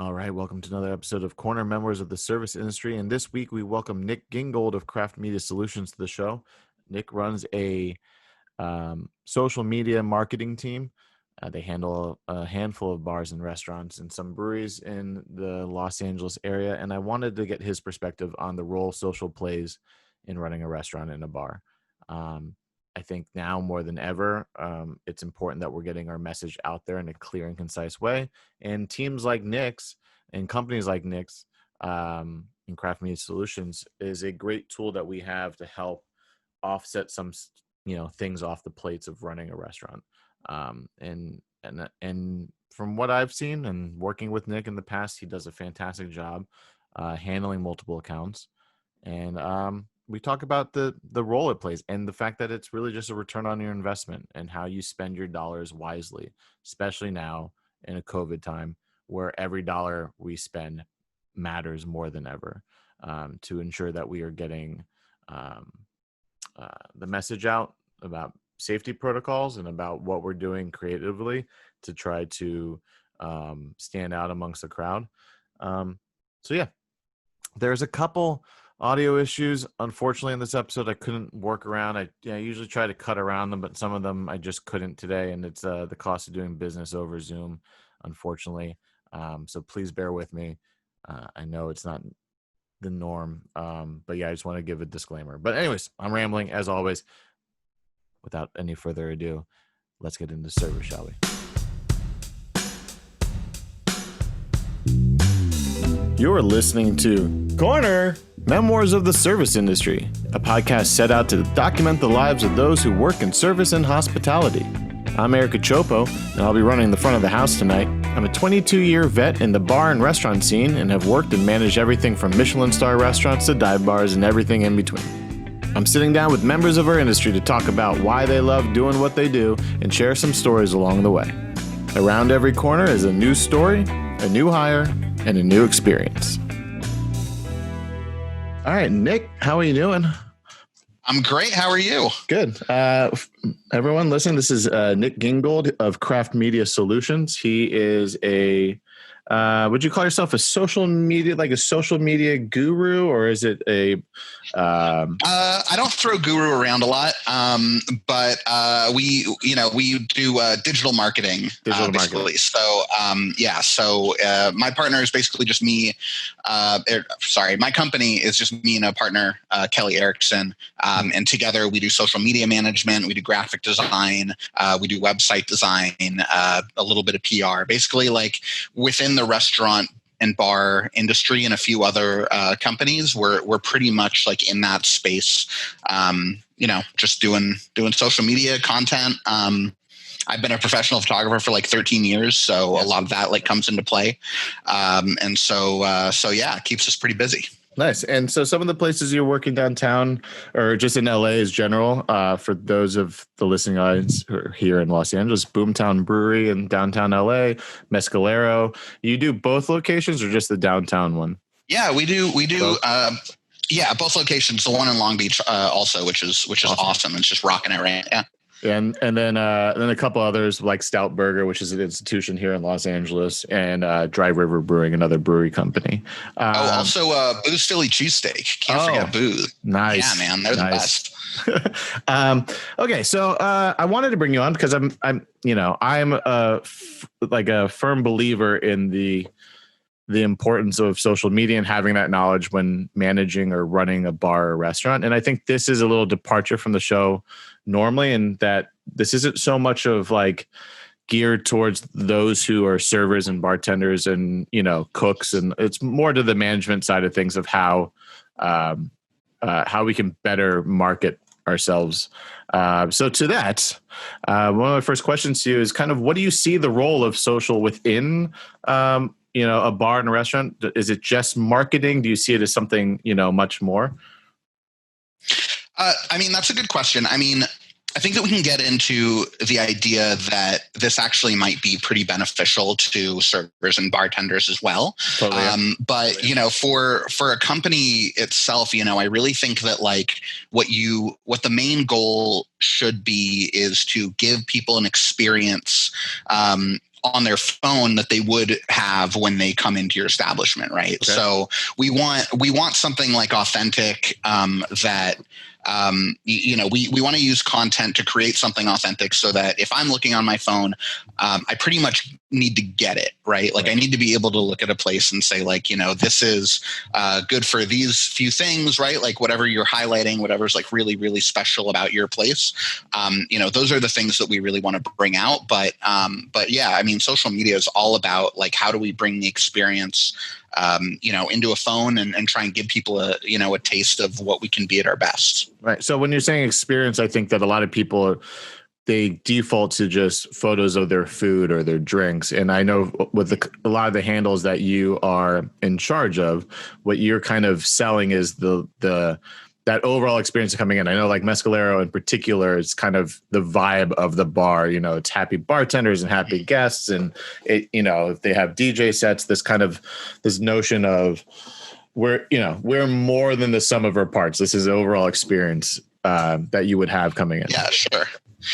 All right, welcome to another episode of Corner Memoirs of the Service Industry. And this week we welcome Nick Gingold of Craft Media Solutions to the show. Nick runs a social media marketing team. They handle a handful of bars and restaurants and some breweries in the Los Angeles area. And I wanted to get his perspective on the role social plays in running a restaurant and a bar. I think now more than ever, it's important that we're getting our message out there in a clear and concise way. And teams like Nick's and companies like Nick's and Craft Media Solutions is a great tool that we have to help offset some things off the plates of running a restaurant. And from what I've seen and working with Nick in the past, he does a fantastic job handling multiple accounts. And we talk about the role it plays and the fact that it's really just a return on your investment and how you spend your dollars wisely, especially now in a COVID time where every dollar we spend matters more than ever, to ensure that we are getting the message out about safety protocols and about what we're doing creatively to try to stand out amongst the crowd. There's a couple audio issues. Unfortunately, in this episode, I couldn't work around. I usually try to cut around them, but some of them I just couldn't today. And it's the cost of doing business over Zoom, unfortunately. So please bear with me. I know it's not the norm. But yeah, I just want to give a disclaimer. But anyways, I'm rambling as always. Without any further ado, let's get into service, shall we? You're listening to Corner Memoirs of the Service Industry, a podcast set out to document the lives of those who work in service and hospitality. I'm Eric Chopo, and I'll be running the front of the house tonight. I'm a 22-year vet in the bar and restaurant scene and have worked and managed everything from Michelin star restaurants to dive bars and everything in between. I'm sitting down with members of our industry to talk about why they love doing what they do and share some stories along the way. Around every corner is a new story, a new hire, and a new experience. All right, Nick, how are you doing? I'm great. How are you? Good. Everyone listening, this is Nick Gingold of Craft Media Solutions. He is would you call yourself a social media guru, or is it a? I don't throw guru around a lot, but we do digital marketing, basically. So So my partner is basically just me. My company is just me and a partner, Kelly Erickson, and together we do social media management, we do graphic design, we do website design, a little bit of PR. Basically, like within the restaurant and bar industry and a few other companies, we're pretty much like in that space, just doing social media content. I've been a professional photographer for like 13 years, so a lot of that like comes into play, it keeps us pretty busy. Nice. And so some of the places you're working downtown or just in LA is general, for those of the listening audience who are here in Los Angeles, Boomtown Brewery in downtown LA, Mescalero. You do both locations or just the downtown one? Yeah, we do. Both? Both locations. The one in Long Beach also, which is awesome. It's just rocking it right. Yeah. And then a couple others like Stout Burger, which is an institution here in Los Angeles, and Dry River Brewing, another brewery company. Also Boo's Philly Cheesesteak. Can't forget Boo's. Nice. Yeah, man, they're the best. Okay, so I wanted to bring you on because I'm a firm believer in the importance of social media and having that knowledge when managing or running a bar or restaurant. And I think this is a little departure from the show normally, in that this isn't so much of like geared towards those who are servers and bartenders and, cooks. And it's more to the management side of things of how we can better market ourselves. So to that, one of my first questions to you is kind of, what do you see the role of social within, a bar and a restaurant? Is it just marketing? Do you see it as something, much more? That's a good question. I think that we can get into the idea that this actually might be pretty beneficial to servers and bartenders as well. Totally. But for a company itself, I really think that like what the main goal should be is to give people an experience on their phone that they would have when they come into your establishment, right? Okay. So we want something like authentic, that we want to use content to create something authentic, so that if I'm looking on my phone, I pretty much need to get it, right? Like I need to be able to look at a place and say, like, this is good for these few things, right? Like whatever you're highlighting, whatever's like really, really special about your place. Those are the things that we really want to bring out. But yeah, I mean, social media is all about like, how do we bring the experience, into a phone and try and give people a taste of what we can be at our best. Right. So when you're saying experience, I think that a lot of people, they default to just photos of their food or their drinks. And I know with a lot of the handles that you are in charge of, what you're kind of selling is that overall experience of coming in. I know like Mescalero in particular, it's kind of the vibe of the bar, it's happy bartenders and happy guests. And if they have DJ sets, this notion of we're more than the sum of our parts. This is the overall experience that you would have coming in. Yeah, sure.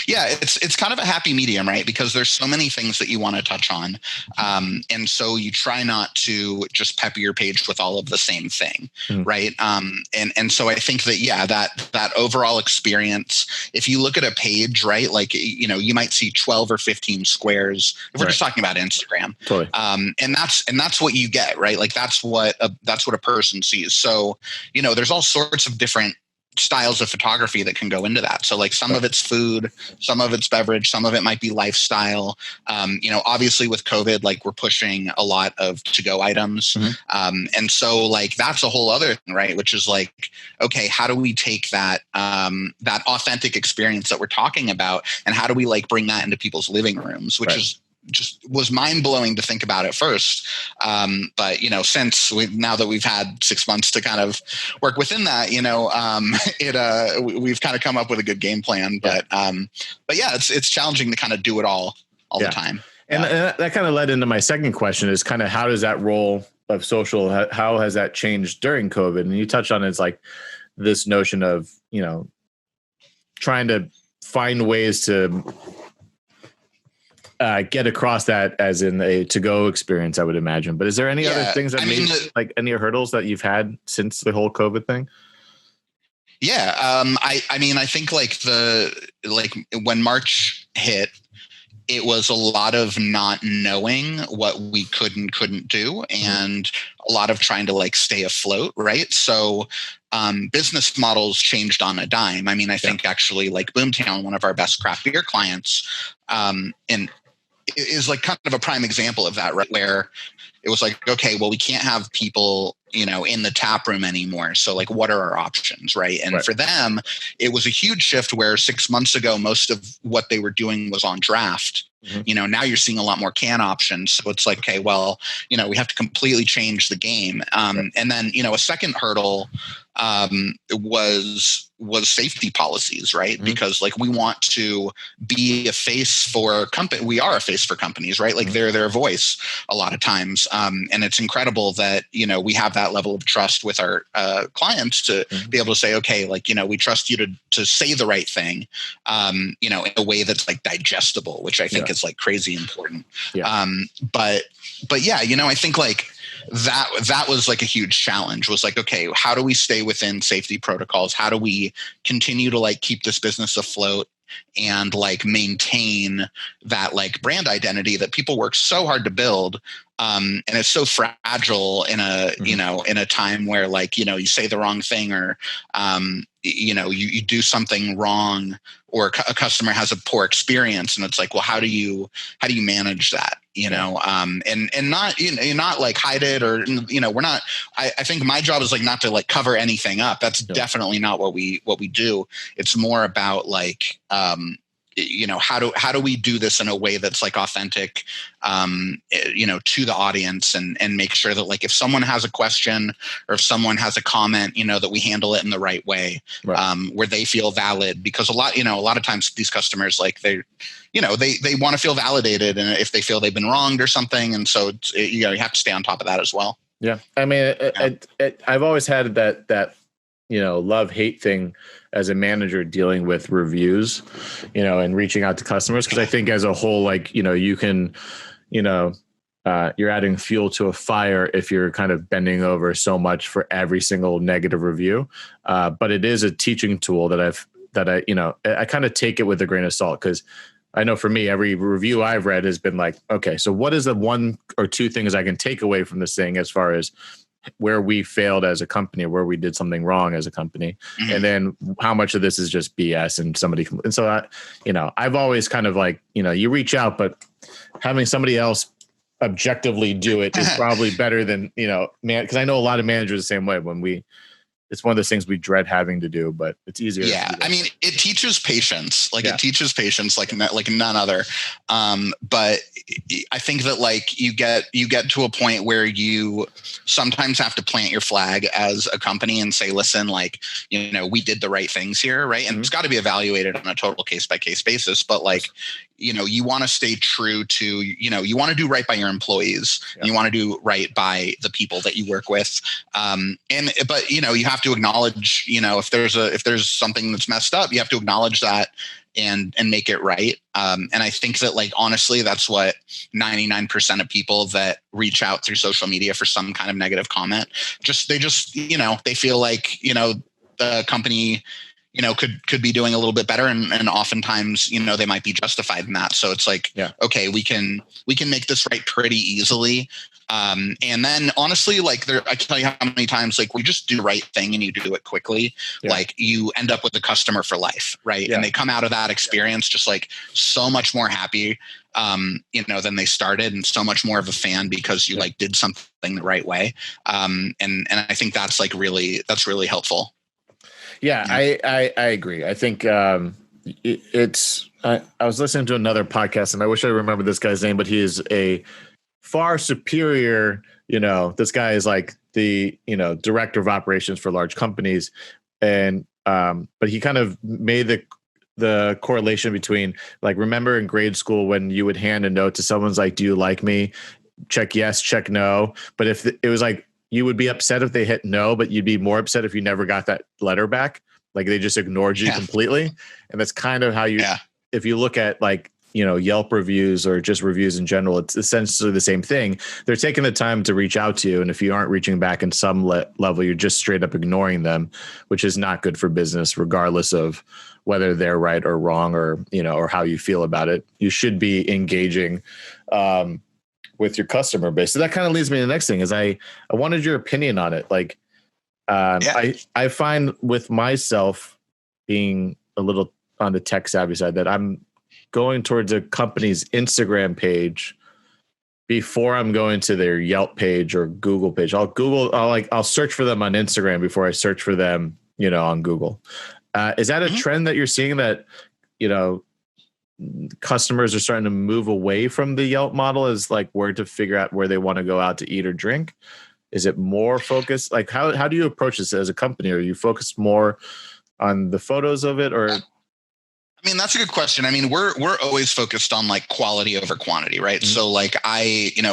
Yeah, it's kind of a happy medium, right? Because there's so many things that you want to touch on. And so you try not to just pepper your page with all of the same thing, right? And so I think that, yeah, that overall experience, if you look at a page, right, like, you might see 12 or 15 squares, if we're just talking about Instagram. Totally. And that's what you get, right? Like that's what a person sees. So, there's all sorts of different styles of photography that can go into that. So like some of it's food, some of it's beverage, some of it might be lifestyle. Obviously with COVID, like we're pushing a lot of to-go items. And so like, that's a whole other thing, right? Which is like, okay, how do we take that authentic experience that we're talking about, and how do we like bring that into people's living rooms, which is just was mind blowing to think about at first. But, now that we've had 6 months to kind of work within that, we've kind of come up with a good game plan, but yeah, it's challenging to kind of do it all the time. And that kind of led into my second question, is kind of how does that role of social, how has that changed during COVID? And you touched on it's like this notion of, trying to find ways to get across that as in a to-go experience, I would imagine. But is there any other things that like any hurdles that you've had since the whole COVID thing? Yeah. I think when March hit, it was a lot of not knowing what we could and couldn't do, and a lot of trying to like stay afloat. Right. So, business models changed on a dime. I mean, I think actually like Boomtown, one of our best craft beer clients, and is like kind of a prime example of that, right? Where it was like, okay, well, we can't have people, in the tap room anymore. So like, what are our options? Right. And for them, it was a huge shift where 6 months ago, most of what they were doing was on draft. Now you're seeing a lot more can options. So it's like, okay, well, we have to completely change the game. And then, a second hurdle was safety policies, right? Because like we want to be a face for company. We are a face for companies, right? Like they're their voice a lot of times. And it's incredible that, we have that level of trust with our clients to be able to say, okay, like, we trust you to say the right thing, in a way that's like digestible, which I think is like crazy important. But yeah, I think like that was like a huge challenge, was like, okay, how do we stay within safety protocols? How do we continue to like keep this business afloat and like maintain that like brand identity that people work so hard to build? And it's so fragile in a, in a time where like, you say the wrong thing, or, you do something wrong, or a customer has a poor experience, and it's like, well, how do you manage that? And not, not like hide it, or, we're not, I think my job is like not to like cover anything up. That's definitely not what we do. It's more about like, how do we do this in a way that's like authentic, to the audience, and make sure that like if someone has a question or if someone has a comment, that we handle it in the right way, where they feel valid, because a lot of times these customers, like they want to feel validated, and if they feel they've been wronged or something, and so you have to stay on top of that as well. Yeah, I mean, I've always had that love-hate thing as a manager dealing with reviews, and reaching out to customers. Cause I think as a whole, like, you can you're adding fuel to a fire if you're kind of bending over so much for every single negative review. But it is a teaching tool that I kind of take it with a grain of salt, because I know for me, every review I've read has been like, okay, so what is the one or two things I can take away from this thing as far as where we failed as a company, where we did something wrong as a company, and then how much of this is just BS and somebody. And so, I've always kind of like, you reach out, but having somebody else objectively do it is probably better than, because I know a lot of managers the same way. It's one of those things we dread having to do, but it's easier. Yeah. I mean, it teaches patience, it teaches patience like none other. But I think that like you get to a point where you sometimes have to plant your flag as a company and say, listen, like, we did the right things here. Right. And it's got to be evaluated on a total case by case basis. But like, you want to stay true to, you want to do right by your employees. Yeah. You want to do right by the people that you work with. But you have to acknowledge, if there's something that's messed up, you have to acknowledge that and make it right. And I think that like, honestly, that's what 99% of people that reach out through social media for some kind of negative comment, they feel like, the company, could be doing a little bit better. And oftentimes, they might be justified in that. So it's like, okay, we can make this right pretty easily. And then honestly, like I can tell you how many times, like we just do the right thing and you do it quickly. Yeah. Like you end up with a customer for life. Right. Yeah. And they come out of that experience just like so much more happy, than they started, and so much more of a fan because you like did something the right way. And I think that's really helpful. Yeah, I agree. I think it's. I was listening to another podcast, and I wish I remember this guy's name, but he is a far superior. This guy is like the director of operations for large companies, and but he kind of made the correlation between, like, remember in grade school when you would hand a note to someone's like, "Do you like me?" Check yes, check no. But if it was like, you would be upset if they hit no, but you'd be more upset if you never got that letter back. Like they just ignored you completely. And that's kind of how if you look at like, Yelp reviews or just reviews in general, it's essentially the same thing. They're taking the time to reach out to you. And if you aren't reaching back in some level, you're just straight up ignoring them, which is not good for business, regardless of whether they're right or wrong or, or how you feel about it. You should be engaging, with your customer base. So that kind of leads me to the next thing is I wanted your opinion on it. Like, I find with myself being a little on the tech savvy side that I'm going towards a company's Instagram page before I'm going to their Yelp page or Google page. I'll search for them on Instagram before I search for them, on Google. Is that a trend that you're seeing that, customers are starting to move away from the Yelp model as like where to figure out where they want to go out to eat or drink? Is it more focused? Like how do you approach this as a company? Are you focused more on the photos of it or? I mean, that's a good question. I mean, we're always focused on like quality over quantity, right? Mm-hmm. So like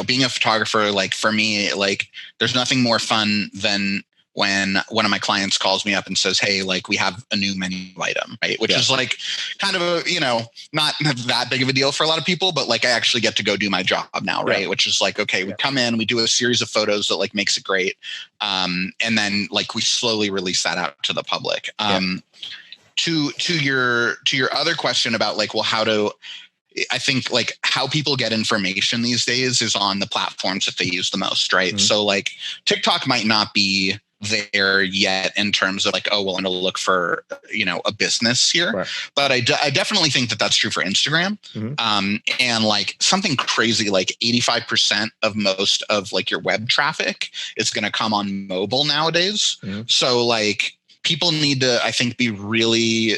being a photographer, like for me, like there's nothing more fun than when one of my clients calls me up and says, hey, like we have a new menu item, right? Which is like kind of a, not that big of a deal for a lot of people, but like I actually get to go do my job now, right? Which is like, okay, we come in, we do a series of photos that like makes it great. And then like we slowly release that out to the public. To your other question about like, well, I think like how people get information these days is on the platforms that they use the most, right? Mm-hmm. So like TikTok might not be there yet in terms of like, oh, well, I'm going to look for, a business here. Right. But I definitely think that that's true for Instagram. Mm-hmm. And like something crazy, like 85% of most of like your web traffic is going to come on mobile nowadays. Mm-hmm. So like people need to, I think, be really,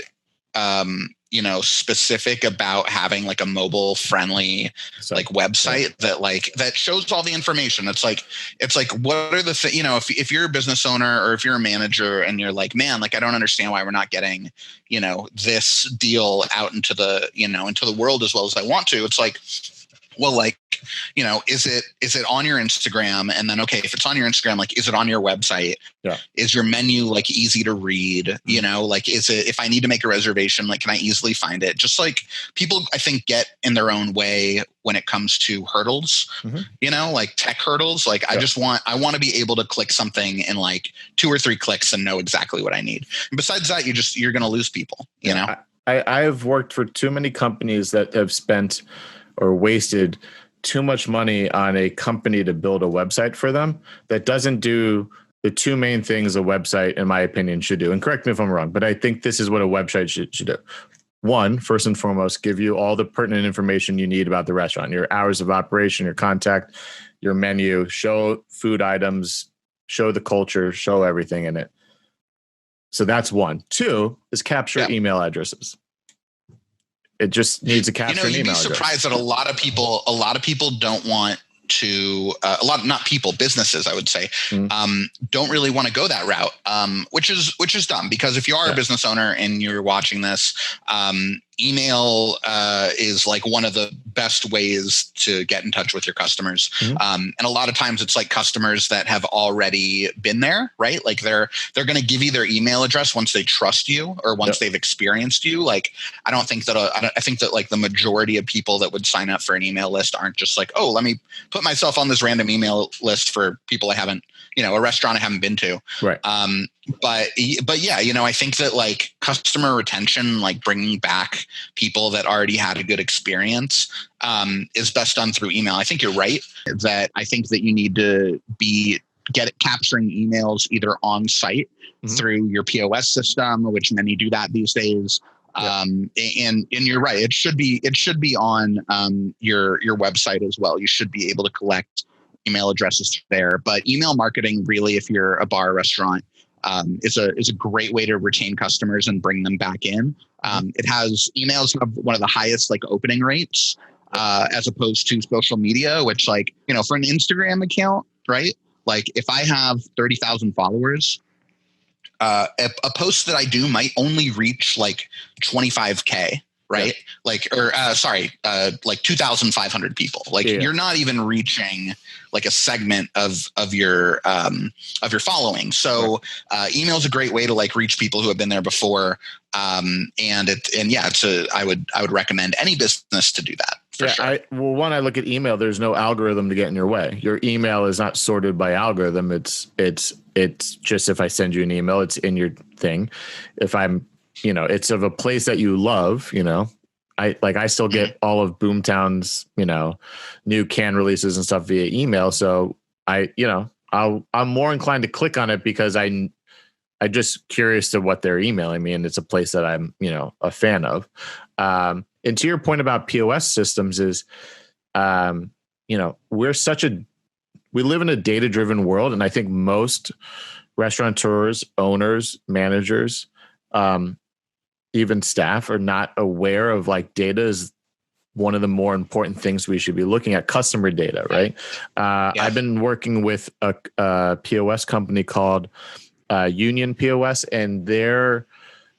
specific about having like a mobile friendly like website that shows all the information. It's like, what are the if you're a business owner or if you're a manager and you're like, man, like, I don't understand why we're not getting, this deal out into the, into the world as well as I want to. It's like, well, like is it on your Instagram? And then, okay, if it's on your Instagram, like, is it on your website? Yeah. Is your menu like easy to read? Like, is it, if I need to make a reservation, like, can I easily find it? Just like people, I think, get in their own way when it comes to hurdles, like tech hurdles. Like, I want to be able to click something in like 2 or 3 clicks and know exactly what I need. And besides that, you're going to lose people, I have worked for too many companies that have spent or wasted too much money on a company to build a website for them that doesn't do the 2 main things a website, in my opinion, should do. And correct me if I'm wrong, but I think this is what a website should do. 1, first and foremost, give you all the pertinent information you need about the restaurant, your hours of operation, your contact, your menu, show food items, show the culture, show everything in it. So that's 1. 2 is capture email addresses. It just needs to capture an email address. You'd be surprised that a lot of people don't want to, businesses, I would say, don't really want to go that route, which is dumb, because if you are a business owner and you're watching this, email is like one of the best ways to get in touch with your customers. And a lot of times it's like customers that have already been there, right? Like they're going to give you their email address once they trust you or once they've experienced you. Like, I think that like the majority of people that would sign up for an email list aren't just like, oh, let me put myself on this random email list for people I haven't, a restaurant I haven't been to. Right. But yeah, I think that like customer retention, like bringing back people that already had a good experience, is best done through email. I think you're right that I think that you need to be capturing emails either on site through your POS system, which many do that these days. And you're right. It should be on your website as well. You should be able to collect email addresses there. But email marketing, really, if you're a bar or restaurant, is a great way to retain customers and bring them back in. Emails have one of the highest like opening rates as opposed to social media, which like, for an Instagram account, right? Like if I have 30,000 followers, a post that I do might only reach like 25K. Right. Like, like 2,500 people. Like you're not even reaching like a segment of your following. So email is a great way to like reach people who have been there before. I would recommend any business to do that. For sure. When I look at email, there's no algorithm to get in your way. Your email is not sorted by algorithm. It's just, if I send you an email, it's in your thing. If I'm, it's of a place that you love, I still get all of Boomtown's, new can releases and stuff via email. So I'm more inclined to click on it because I'm just curious to what they're emailing me. And it's a place that I'm, a fan of. And to your point about POS systems is, we live in a data-driven world. And I think most restaurateurs, owners, managers, even staff are not aware of like data is one of the more important things we should be looking at, customer data, right? I've been working with a POS company called Union POS, and they're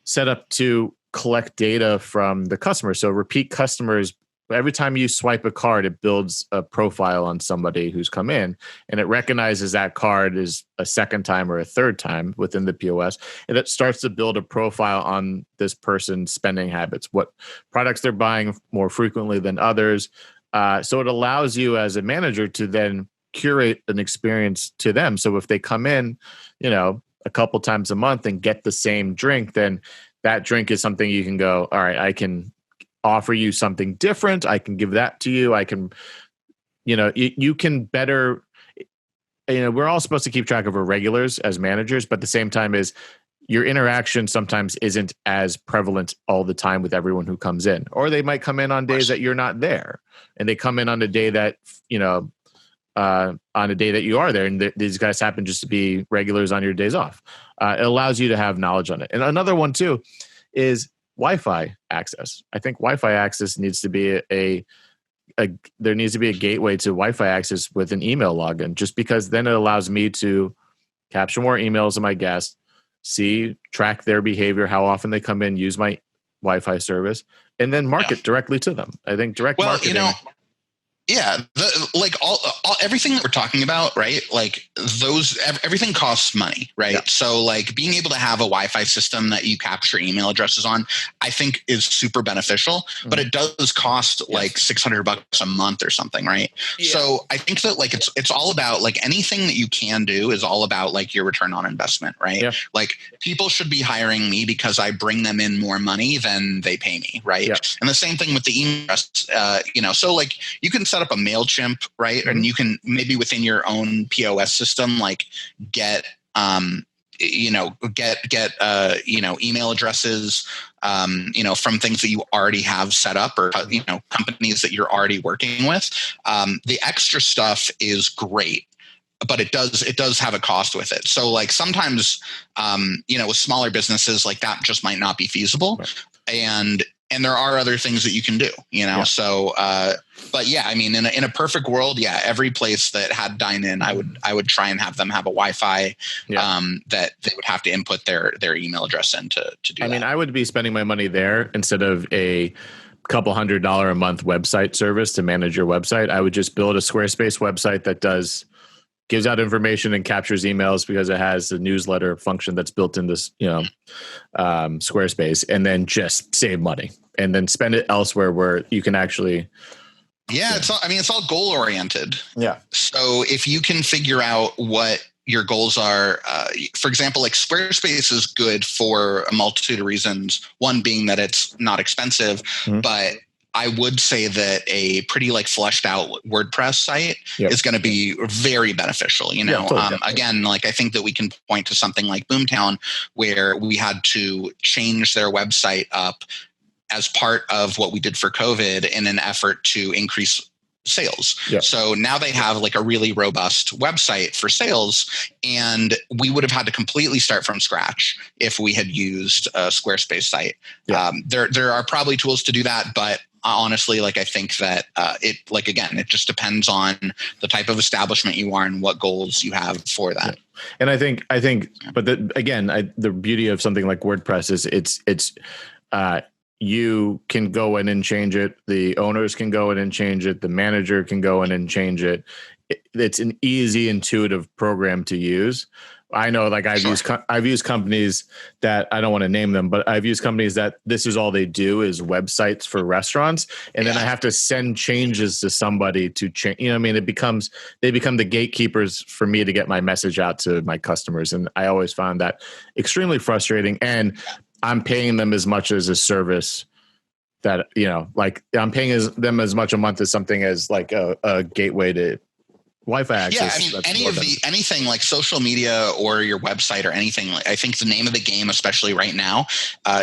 set up to collect data from the customer. So repeat customers, every time you swipe a card, it builds a profile on somebody who's come in, and it recognizes that card is a second time or a third time within the POS. And it starts to build a profile on this person's spending habits, what products they're buying more frequently than others. So it allows you as a manager to then curate an experience to them. So if they come in, a couple times a month and get the same drink, then that drink is something you can go, all right, I can offer you something different. I can give that to you. I can, you can better, we're all supposed to keep track of our regulars as managers, but at the same time is your interaction sometimes isn't as prevalent all the time with everyone who comes in, or they might come in on days that you're not there, and they come in on a day that, on a day that you are there, and these guys happen just to be regulars on your days off. It allows you to have knowledge on it. And another one too is Wi-Fi access. I think Wi-Fi access needs to be there needs to be a gateway to Wi-Fi access with an email login, just because then it allows me to capture more emails of my guests, track their behavior, how often they come in, use my Wi-Fi service, and then market directly to them. I think direct marketing. Yeah, like all everything that we're talking about, right? Like everything costs money, right? Yeah. So like being able to have a Wi-Fi system that you capture email addresses on, I think is super beneficial, but it does cost like $600 a month or something, right? Yeah. So I think that like it's all about like anything that you can do is all about like your return on investment, right? Yeah. Like people should be hiring me because I bring them in more money than they pay me, right? Yeah. And the same thing with the email, so like you can set up a MailChimp, right? Mm-hmm. And you can maybe within your own POS system, like get email addresses, from things that you already have set up or, companies that you're already working with. The extra stuff is great, but it does have a cost with it. So like sometimes, with smaller businesses like that just might not be feasible. Right. And there are other things that you can do, Yeah. So, but yeah, I mean, in a perfect world, yeah, every place that had dine-in, I would try and have them have a Wi-Fi, that they would have to input their email address in to do that. I mean, I would be spending my money there instead of a couple $100 a month website service to manage your website. I would just build a Squarespace website that gives out information and captures emails because it has a newsletter function that's built in this, Squarespace, and then just save money and then spend it elsewhere where you can actually. Yeah. It's all goal oriented. Yeah. So if you can figure out what your goals are, for example, like Squarespace is good for a multitude of reasons. One being that it's not expensive, but I would say that a pretty like fleshed out WordPress site is going to be very beneficial. Totally. Again, like I think that we can point to something like Boomtown where we had to change their website up as part of what we did for COVID in an effort to increase sales. Yeah. So now they have like a really robust website for sales, and we would have had to completely start from scratch if we had used a Squarespace site. Yeah. There are probably tools to do that, but honestly, like I think that it just depends on the type of establishment you are and what goals you have for that. Yeah. And I think, but the beauty of something like WordPress is it's you can go in and change it. The owners can go in and change it. The manager can go in and change it. It's an easy, intuitive program to use. I know, like I've used companies that I don't want to name them, but I've used companies that this is all they do is websites for restaurants. And then I have to send changes to somebody to change, they become the gatekeepers for me to get my message out to my customers. And I always found that extremely frustrating. And I'm paying them as much as a service that, like I'm paying them as much a month as something as like a gateway to Wi-Fi access. Yeah, I mean, anything like social media or your website or anything. I think the name of the game, especially right now,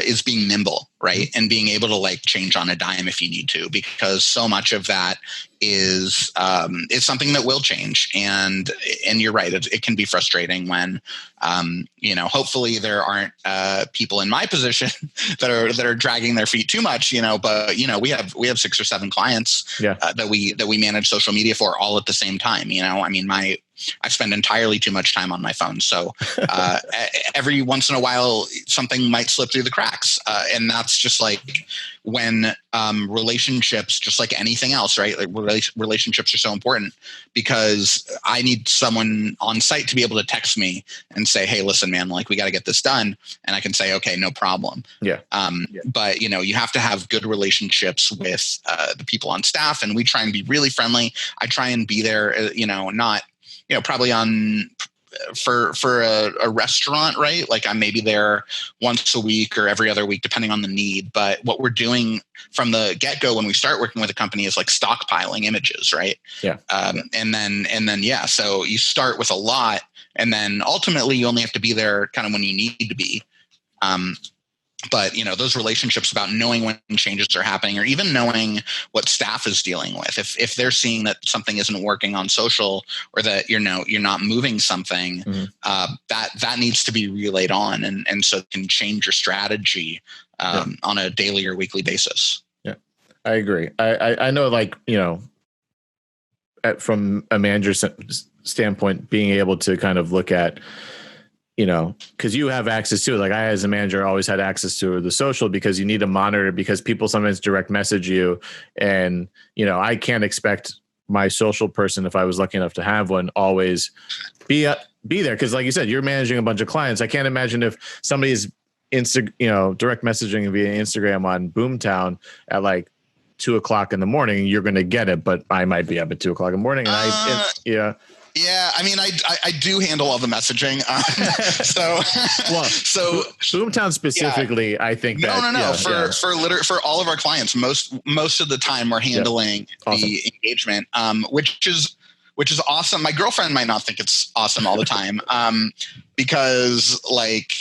is being nimble, right? And being able to like change on a dime if you need to, because so much of that is something that will change. And you're right, it can be frustrating when hopefully there aren't people in my position that are dragging their feet too much, but we have 6 or 7 clients that we manage social media for all at the same time. I spend entirely too much time on my phone. So every once in a while, something might slip through the cracks. And that's just like when relationships, just like anything else, right? Like relationships are so important because I need someone on site to be able to text me and say, hey, listen, man, like we got to get this done. And I can say, okay, no problem. Yeah. But, you have to have good relationships with the people on staff, and we try and be really friendly. I try and be there, not, probably for a restaurant, right? Like I'm maybe there once a week or every other week, depending on the need. But what we're doing from the get-go when we start working with a company is like stockpiling images, right? Yeah. And then, yeah. So you start with a lot, and then ultimately you only have to be there kind of when you need to be. But those relationships about knowing when changes are happening, or even knowing what staff is dealing with. If they're seeing that something isn't working on social, or that you're not moving something, that needs to be relayed on, and so it can change your strategy on a daily or weekly basis. Yeah, I agree. I know, like from a manager's standpoint, being able to kind of look at. Because you have access to it. Like I, as a manager, always had access to the social, because you need to monitor, because people sometimes direct message you, and I can't expect my social person, if I was lucky enough to have one, always be there. Cause like you said, you're managing a bunch of clients. I can't imagine if somebody's direct messaging via Instagram on Boomtown at like 2:00 in the morning, you're going to get it, but I might be up at 2:00 in the morning. And yeah, I mean, I do handle all the messaging. So Boomtown specifically, I think for all of our clients, most of the time we're handling the engagement, which is awesome. My girlfriend might not think it's awesome all the time, because like,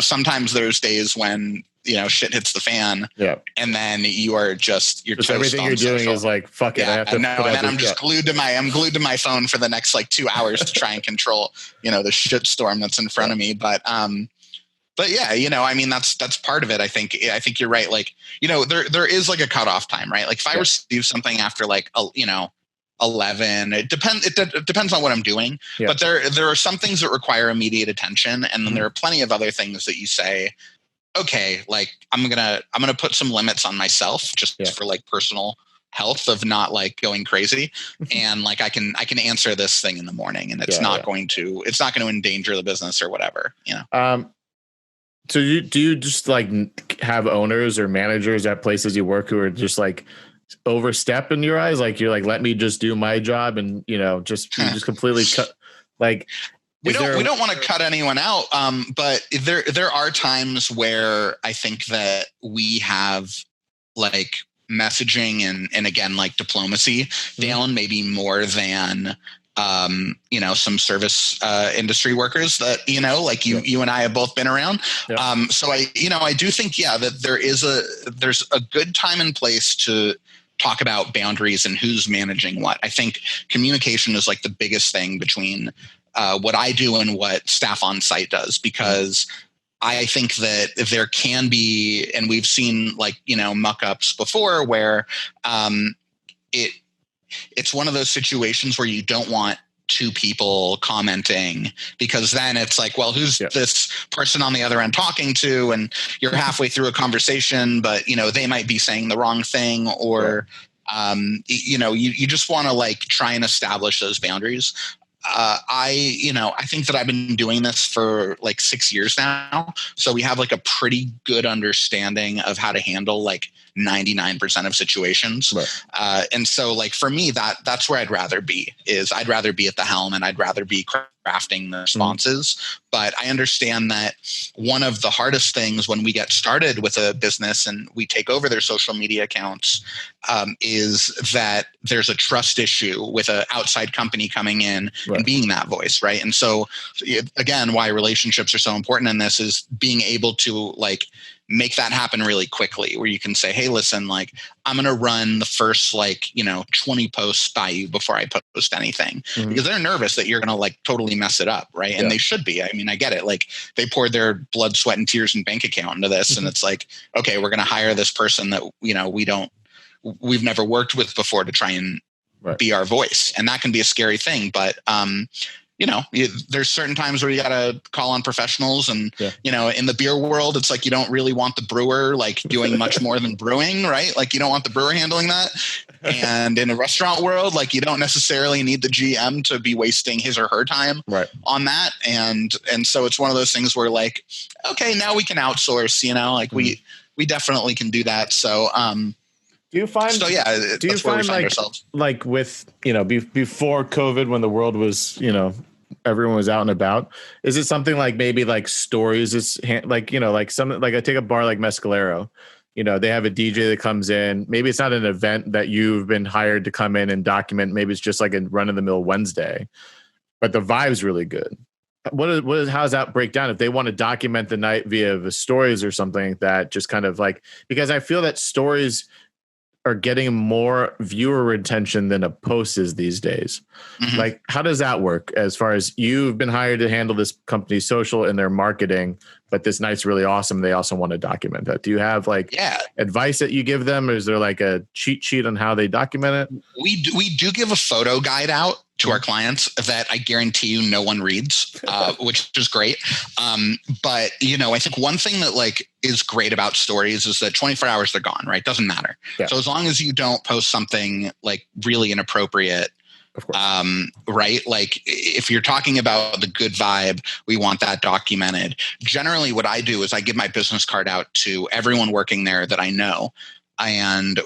sometimes there's days when shit hits the fan, and then you're just everything you're doing is like, fuck it, I have to. And then I'm just glued to my phone for the next like 2 hours to try and control the shit storm that's in front of me. But yeah, I mean, that's part of it. I think you're right. Like, there is like a cutoff time, right? Like if I receive something after like 11, it depends on what I'm doing, but there are some things that require immediate attention, and then there are plenty of other things that you say, okay, like I'm gonna put some limits on myself just for like personal health of not like going crazy, and like I can answer this thing in the morning, and it's not going to endanger the business or whatever. So do you just like have owners or managers at places you work who are just like overstep in your eyes? Like you're like, let me just do my job, and just completely cut. Like we don't want to cut anyone out, but there are times where I think that we have like messaging and again like diplomacy down maybe more than some service industry workers that like you and I have both been around. So I do think that there's a good time and place to talk about boundaries and who's managing what. I think communication is like the biggest thing between what I do and what staff on site does, because I think that there can be, and we've seen like, muck-ups before where it's one of those situations where you don't want two people commenting, because then it's like, well, who's this person on the other end talking to? And you're halfway through a conversation, but they might be saying the wrong thing, or you just want to like try and establish those boundaries. I think that I've been doing this for like 6 years now, so we have like a pretty good understanding of how to handle like 99% of situations. Right. And so like for me, that's where I'd rather be at the helm, and I'd rather be crafting the responses. But I understand that one of the hardest things when we get started with a business and we take over their social media accounts is that there's a trust issue with an outside company coming in and being that voice. Right. And so again, why relationships are so important in this is being able to like make that happen really quickly, where you can say, hey, listen, like I'm going to run the first 20 posts by you before I post anything, because they're nervous that you're going to like totally mess it up. Right. And they should be. I mean, I get it. Like they poured their blood, sweat, and tears and bank account into this. And it's like, okay, we're going to hire this person that, we've never worked with before to try and be our voice. And that can be a scary thing, but, there's certain times where you got to call on professionals, and, in the beer world, it's like, you don't really want the brewer, like doing much more than brewing, right? Like you don't want the brewer handling that. And in a restaurant world, like you don't necessarily need the GM to be wasting his or her time on that. And so it's one of those things where like, okay, now we can outsource, like we definitely can do that. So, do you find like with, before COVID, when the world was, everyone was out and about, is it something like maybe like stories is like, like something like I take a bar like Mescalero, they have a DJ that comes in, maybe it's not an event that you've been hired to come in and document. Maybe it's just like a run of the mill Wednesday, but the vibe's really good. How does that break down if they want to document the night via the stories or something like that? Just kind of like, because I feel that stories are getting more viewer retention than a post is these days. Like, how does that work as far as you've been hired to handle this company's social and their marketing, but this night's really awesome. They also want to document that. Do you have like advice that you give them? Or is there like a cheat sheet on how they document it? We do give a photo guide out to our clients that I guarantee you no one reads, which is great. But, I think one thing that like is great about stories is that 24 hours they're gone, right? Doesn't matter. Yeah. So as long as you don't post something like really inappropriate, of course. Right? Like if you're talking about the good vibe, we want that documented. Generally what I do is I give my business card out to everyone working there that I know. And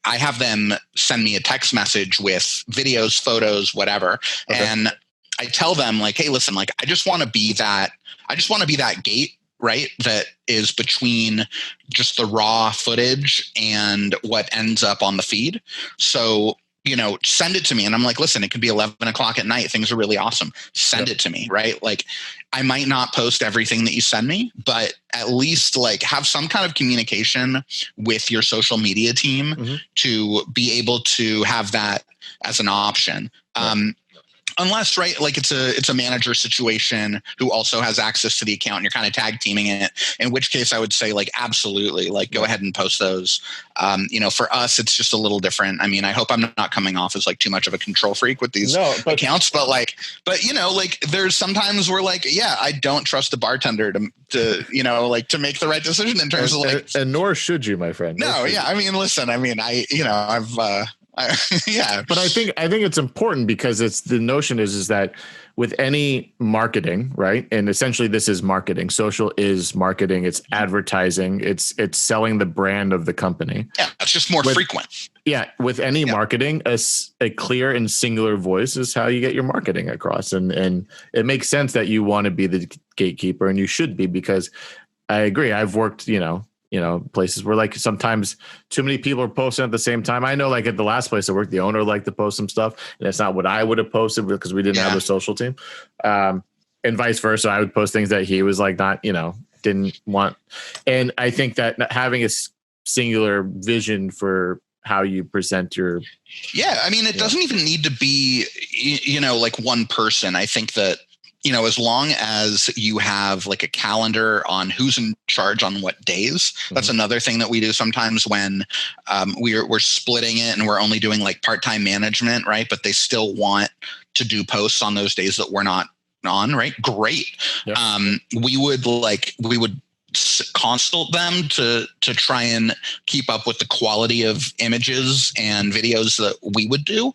I have them send me a text message with videos, photos, whatever. Okay. And I tell them like, hey, listen, like I just want to be that gate, right? That is between just the raw footage and what ends up on the feed. So, send it to me. And I'm like, listen, it could be 11 o'clock at night. Things are really awesome. Send it to me, right? Like I might not post everything that you send me, but at least like have some kind of communication with your social media team to be able to have that as an option. Unless, right, like it's a manager situation who also has access to the account and you're kind of tag teaming it, in which case I would say like, absolutely, like go ahead and post those. For us, it's just a little different. I mean, I hope I'm not coming off as like too much of a control freak with these accounts, but there's sometimes we're like, yeah, I don't trust the bartender to make the right decision in terms of like, and nor should you, my friend. No, yeah. I mean, listen, I mean, yeah, but I think it's important because it's the notion is that with any marketing, right? And essentially this is marketing. Social is marketing. It's advertising. It's selling the brand of the company. Yeah, it's just more frequent. Yeah, with any marketing, a clear and singular voice is how you get your marketing across. And it makes sense that you want to be the gatekeeper, and you should be, because I agree. I've worked, places where like sometimes too many people are posting at the same time. I know like at the last place I worked, the owner liked to post some stuff and it's not what I would have posted because we didn't have a social team. And vice versa. I would post things that he was like, not, didn't want. And I think that having a singular vision for how you present your. Yeah. I mean, it doesn't even need to be, like one person. I think that, as long as you have like a calendar on who's in charge on what days, that's another thing that we do sometimes when we're splitting it and we're only doing like part-time management, right? But they still want to do posts on those days that we're not on, right? Great. Yeah. We would consult them to try and keep up with the quality of images and videos that we would do.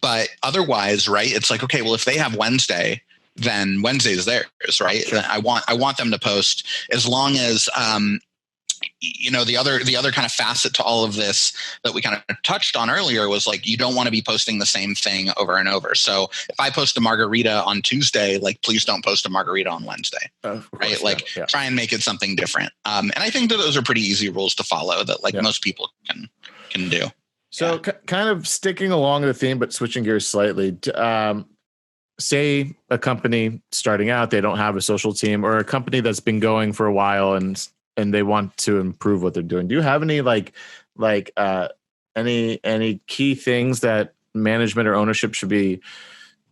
But otherwise, right, it's like, okay, well, if they have Wednesday, then Wednesday is theirs, right? Sure. I want them to post, as long as the other kind of facet to all of this that we kind of touched on earlier was like, you don't want to be posting the same thing over and over. So if I post a margarita on Tuesday, like please don't post a margarita on Wednesday, right? Like try and make it something different. And I think that those are pretty easy rules to follow that like most people can do. So kind of sticking along the theme, but switching gears slightly, say a company starting out, they don't have a social team, or a company that's been going for a while and they want to improve what they're doing. Do you have any any key things that management or ownership should be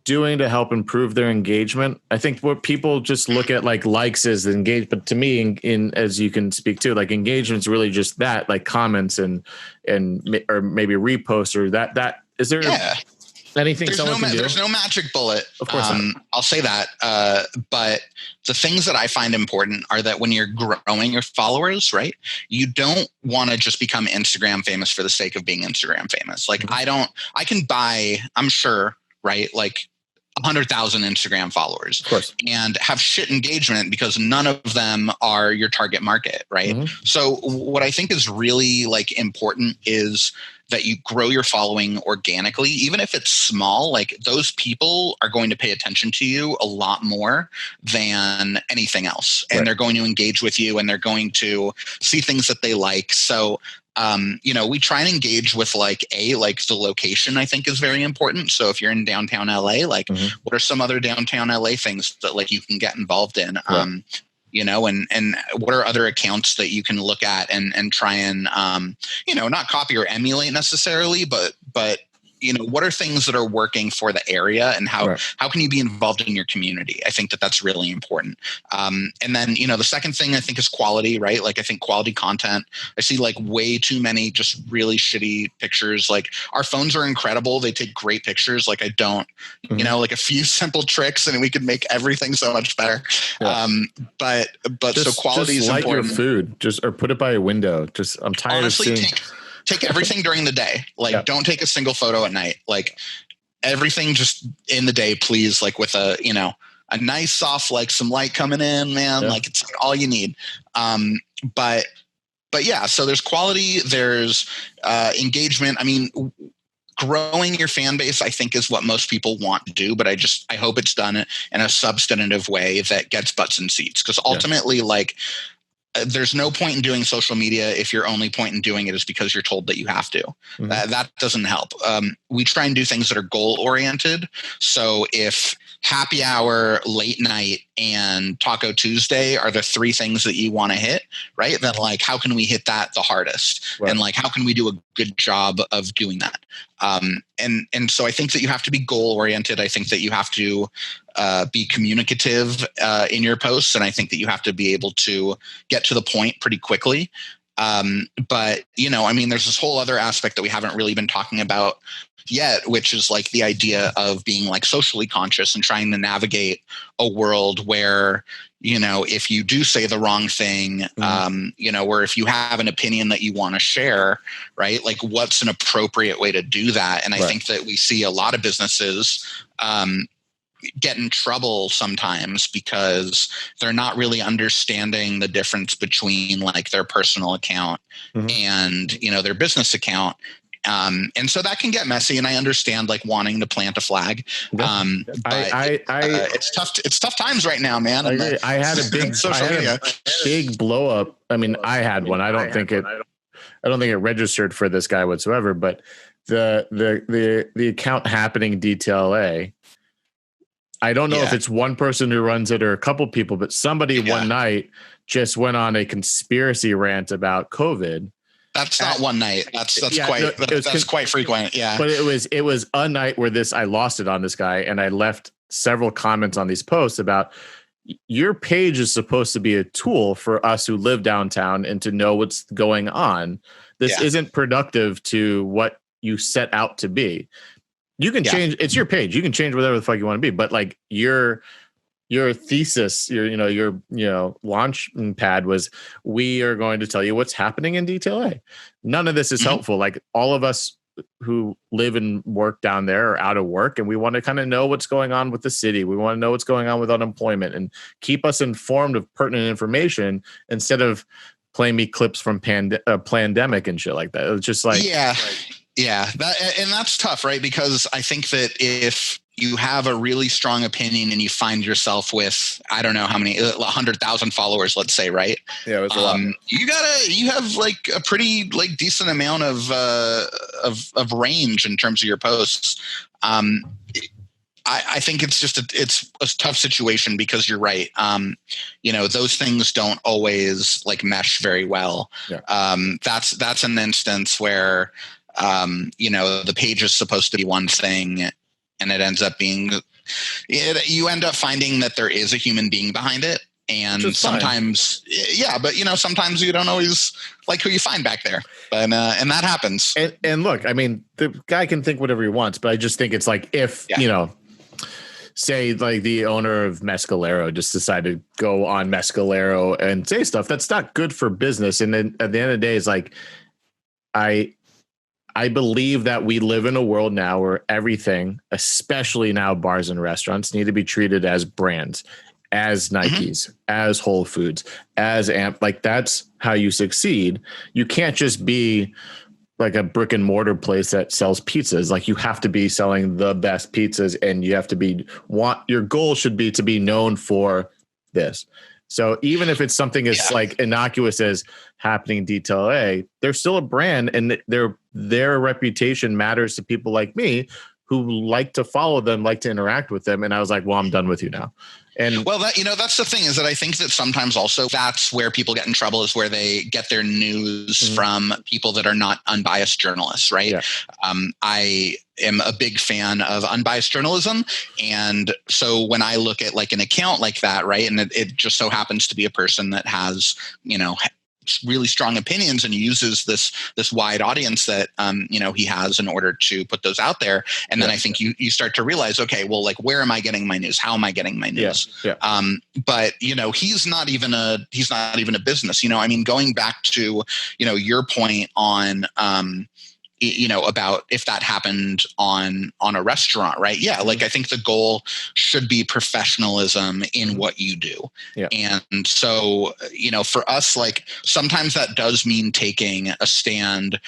doing to help improve their engagement? I think what people just look at like likes as engagement, but to me, in as you can speak to, like engagement's really just that, like comments and or maybe reposts or that. Is there anything there's no magic bullet. Of course I'll say that. But the things that I find important are that when you're growing your followers, right, you don't want to just become Instagram famous for the sake of being Instagram famous. Like I can buy, I'm sure, right, like 100,000 Instagram followers, of course, and have shit engagement because none of them are your target market, right? So what I think is really like important is that you grow your following organically, even if it's small. Like those people are going to pay attention to you a lot more than anything else, and they're going to engage with you, and they're going to see things that they like. So we try and engage with like the location, I think, is very important. So if you're in downtown LA, like what are some other downtown LA things that like you can get involved in? And what are other accounts that you can look at and try and, not copy or emulate necessarily, but what are things that are working for the area, and how can you be involved in your community? I think that that's really important. And then, the second thing I think is quality, right? Like, I think quality content. I see like way too many just really shitty pictures. Like, our phones are incredible. They take great pictures. Like, I don't, like a few simple tricks and we could make everything so much better. Yeah. But so quality is like important. Your food, or put it by a window. I'm tired of seeing. Take everything during the day. Like, don't take a single photo at night. Like, everything just in the day, please. Like, with a nice soft, like some light coming in, man. Yeah. Like, it's like all you need. But yeah, so there's quality, there's engagement. I mean, growing your fan base, I think, is what most people want to do, but I hope it's done in a substantive way that gets butts in seats. Because ultimately, like, there's no point in doing social media if your only point in doing it is because you're told that you have to. Mm-hmm. That doesn't help. We try and do things that are goal oriented. So if happy hour, late night, and Taco Tuesday are the three things that you want to hit, right? Then, like, how can we hit that the hardest? Right. And like, how can we do a good job of doing that? And so I think that you have to be goal oriented. I think that you have to be communicative in your posts. And I think that you have to be able to get to the point pretty quickly. But, I mean, there's this whole other aspect that we haven't really been talking about yet, which is like the idea of being like socially conscious and trying to navigate a world where, if you do say the wrong thing, or if you have an opinion that you want to share, right? Like, what's an appropriate way to do that? And I think that we see a lot of businesses get in trouble sometimes because they're not really understanding the difference between like their personal account and, their business account. And so that can get messy, and I understand like wanting to plant a flag. It's tough. It's tough times right now, man. I had a big blow up. I mean, I had one. I don't think it registered for this guy whatsoever, but the account happening DTLA. I don't know if it's one person who runs it or a couple people, but somebody one night just went on a conspiracy rant about COVID. That's not one night. That's quite frequent. Yeah. But it was a night where I lost it on this guy, and I left several comments on these posts about, your page is supposed to be a tool for us who live downtown and to know what's going on. This isn't productive to what you set out to be. You can change. It's your page. You can change whatever the fuck you want to be. But like your thesis, your launch pad was, we are going to tell you what's happening in DTLA. None of this is helpful. Like, all of us who live and work down there are out of work, and we want to kind of know what's going on with the city. We want to know what's going on with unemployment and keep us informed of pertinent information instead of playing me clips from Plandemic and shit like that. It's just like, yeah, that's tough, right? Because I think that if you have a really strong opinion and you find yourself with, I don't know how many, 100,000 followers, let's say, right? Yeah, it was a lot. You have like a pretty like decent amount of range in terms of your posts. I think it's a tough situation because you're right. Those things don't always like mesh very well. Yeah. That's an instance where, the page is supposed to be one thing, and it ends up being, you end up finding that there is a human being behind it. And sometimes, but sometimes you don't always like who you find back there, and that happens. And look, I mean, the guy can think whatever he wants, but I just think it's like, if, say like the owner of Mescalero just decided to go on Mescalero and say stuff that's not good for business. And then at the end of the day, it's like, I believe that we live in a world now where everything, especially now bars and restaurants, need to be treated as brands, as Nikes, as Whole Foods, as Amp. Like, that's how you succeed. You can't just be like a brick and mortar place that sells pizzas. Like, you have to be selling the best pizzas, and you have to your goal should be to be known for this. So even if it's something as like innocuous as happening in DTLA, they're still a brand, and their reputation matters to people like me who like to follow them, like to interact with them. And I was like, well, I'm done with you now. And well, that's the thing, is that I think that sometimes also that's where people get in trouble, is where they get their news from people that are not unbiased journalists, right? Yeah. I am a big fan of unbiased journalism. And so when I look at like an account like that, right, and it just so happens to be a person that has, really strong opinions and uses this wide audience that he has in order to put those out there, and then I think you start to realize, okay, well, like, where am I getting my news? How am I getting my news? But he's not even a business. Going back to your point on about if that happened on a restaurant, right? Yeah. Like, I think the goal should be professionalism in what you do. Yeah. And so, for us, like, sometimes that does mean taking a stand,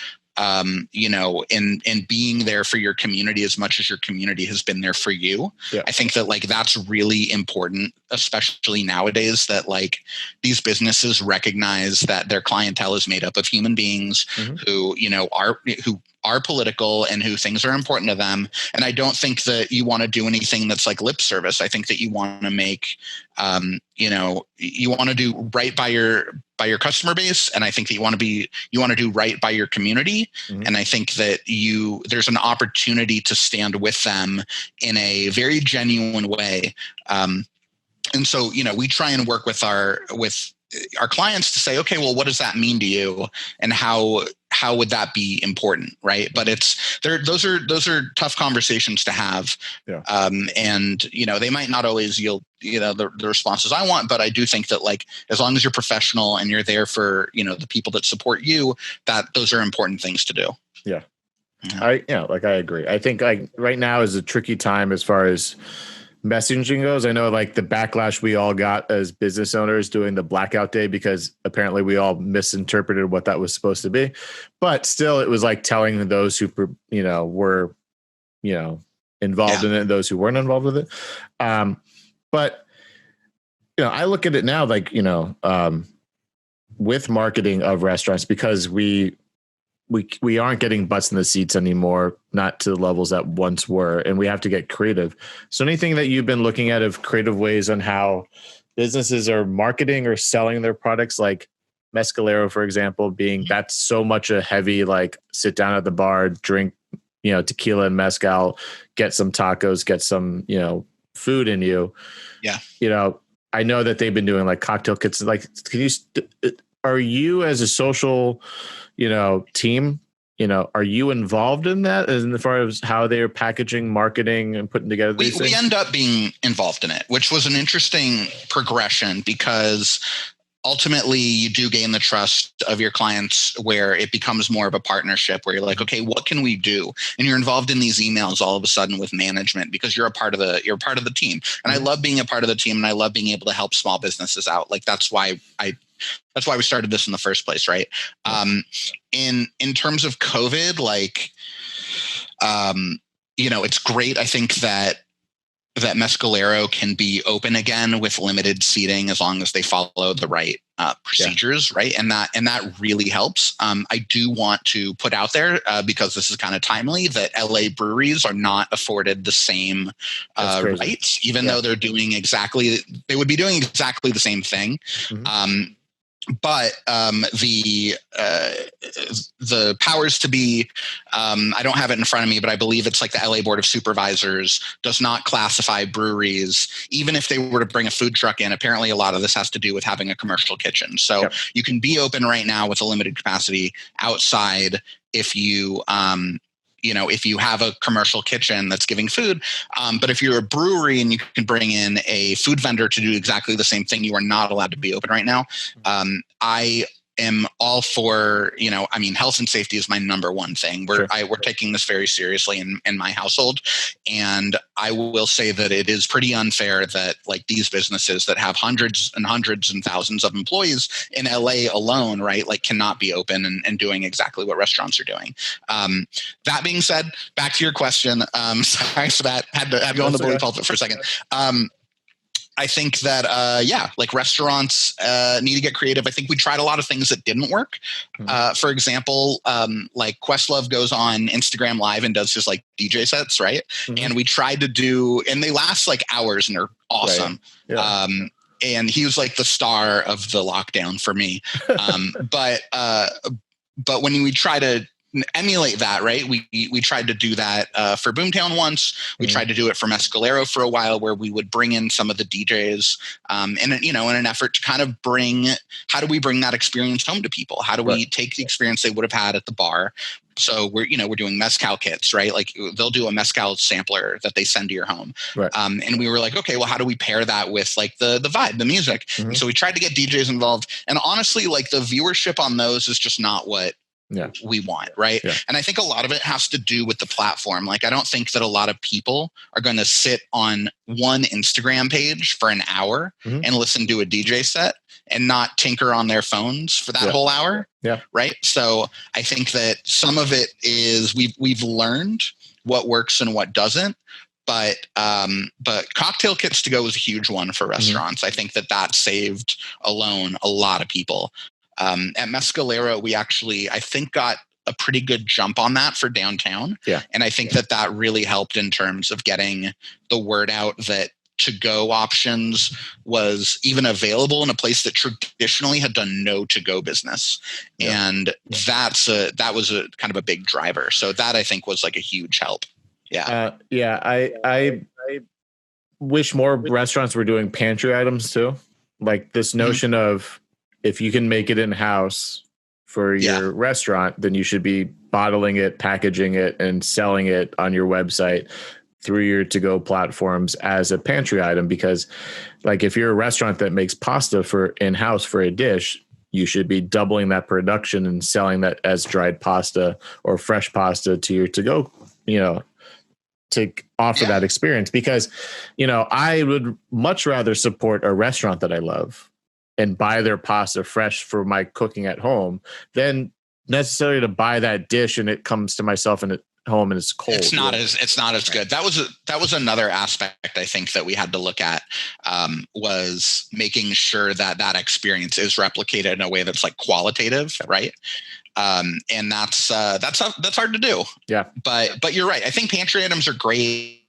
in being there for your community as much as your community has been there for you. Yeah. I think that, like, that's really important, especially nowadays, that, like, these businesses recognize that their clientele is made up of human beings who are political and who things are important to them. And I don't think that you want to do anything that's like lip service. I think that you want to make, you want to do right by your customer base. And I think that you want to do right by your community. And I think that there's an opportunity to stand with them in a very genuine way. And so, we try and work with our clients to say, okay, well, what does that mean to you? And how would that be important? Right. But those are tough conversations to have. Yeah. And, they might not always yield, the responses I want, but I do think that, like, as long as you're professional and you're there for, the people that support you, that those are important things to do. Yeah. I agree. I think, like, right now is a tricky time as far as messaging goes. I know, like, the backlash we all got as business owners doing the blackout day, because apparently we all misinterpreted what that was supposed to be, but still it was like telling those who, were, involved in it and those who weren't involved with it. But, I look at it now, like, with marketing of restaurants, because we aren't getting butts in the seats anymore, not to the levels that once were, and we have to get creative. So anything that you've been looking at of creative ways on how businesses are marketing or selling their products, like Mescalero, for example, being that's so much a heavy, like, sit down at the bar, drink, tequila and mezcal, get some tacos, get some, food in you. Yeah. I know that they've been doing like cocktail kits. Like, are you as a social, team, are you involved in that as far as how they're packaging, marketing, and putting together these things? We end up being involved in it, which was an interesting progression, because ultimately you do gain the trust of your clients, where it becomes more of a partnership, where you're like, okay, what can we do? And you're involved in these emails all of a sudden with management, because you're a part of the team. And I love being a part of the team, and I love being able to help small businesses out. Like, that's why we started this in the first place. Right. In terms of COVID, like, it's great. I think that Mescalero can be open again with limited seating, as long as they follow the right procedures. Right. And that really helps. I do want to put out there, because this is kind of timely, that LA breweries are not afforded the same rights, even though they would be doing exactly the same thing. But the powers to be, I don't have it in front of me, but I believe it's like the LA Board of Supervisors does not classify breweries, even if they were to bring a food truck in. Apparently, a lot of this has to do with having a commercial kitchen. So you can be open right now with a limited capacity outside if you if you have a commercial kitchen that's giving food. But if you're a brewery and you can bring in a food vendor to do exactly the same thing, you are not allowed to be open right now. I am all for, health and safety is my number one thing. We're taking this very seriously in my household. And I will say that it is pretty unfair that, like, these businesses that have hundreds and hundreds and thousands of employees in LA alone, right, like, cannot be open and doing exactly what restaurants are doing. That being said, back to your question. Sorry for that. Had to go on the bully pulpit for a second. I think that, like restaurants need to get creative. I think we tried a lot of things that didn't work. For example, like Questlove goes on Instagram Live and does his like DJ sets, right? And we tried to do, and they last like hours and they're awesome. Right. Yeah. And he was like the star of the lockdown for me. But when we try to emulate that, right? We tried to do that for Boomtown once. We tried to do it for Mescalero for a while, where we would bring in some of the DJs, in an effort to kind of how do we bring that experience home to people? How do we take the experience they would have had at the bar? So we're doing mezcal kits, right? Like they'll do a mezcal sampler that they send to your home. Right. And we were like, okay, well, how do we pair that with like the vibe, the music? So we tried to get DJs involved, and honestly, like the viewership on those is just not what we want, right? Yeah. And I think a lot of it has to do with the platform. Like, I don't think that a lot of people are going to sit on one Instagram page for an hour and listen to a DJ set and not tinker on their phones for that whole hour. Yeah. Right. So I think that some of it is we've learned what works and what doesn't. But cocktail kits to go was a huge one for restaurants. I think that saved alone a lot of people. At Mescalero, we actually, I think, got a pretty good jump on that for downtown. Yeah. And I think that really helped in terms of getting the word out that to-go options was even available in a place that traditionally had done no to-go business. Yeah. And that was a kind of a big driver. So that, I think, was like a huge help. Yeah. I wish more restaurants were doing pantry items too. Like this notion of, if you can make it in-house for your restaurant, then you should be bottling it, packaging it, and selling it on your website through your to-go platforms as a pantry item. Because like if you're a restaurant that makes pasta for in-house for a dish, you should be doubling that production and selling that as dried pasta or fresh pasta to your to-go, to offer that experience. Because, I would much rather support a restaurant that I love and buy their pasta fresh for my cooking at home than necessarily to buy that dish and it comes to myself and at home and it's cold. It's not as good. That was another aspect I think that we had to look at, was making sure that experience is replicated in a way that's like qualitative, right? And that's hard to do. Yeah. But you're right. I think pantry items are great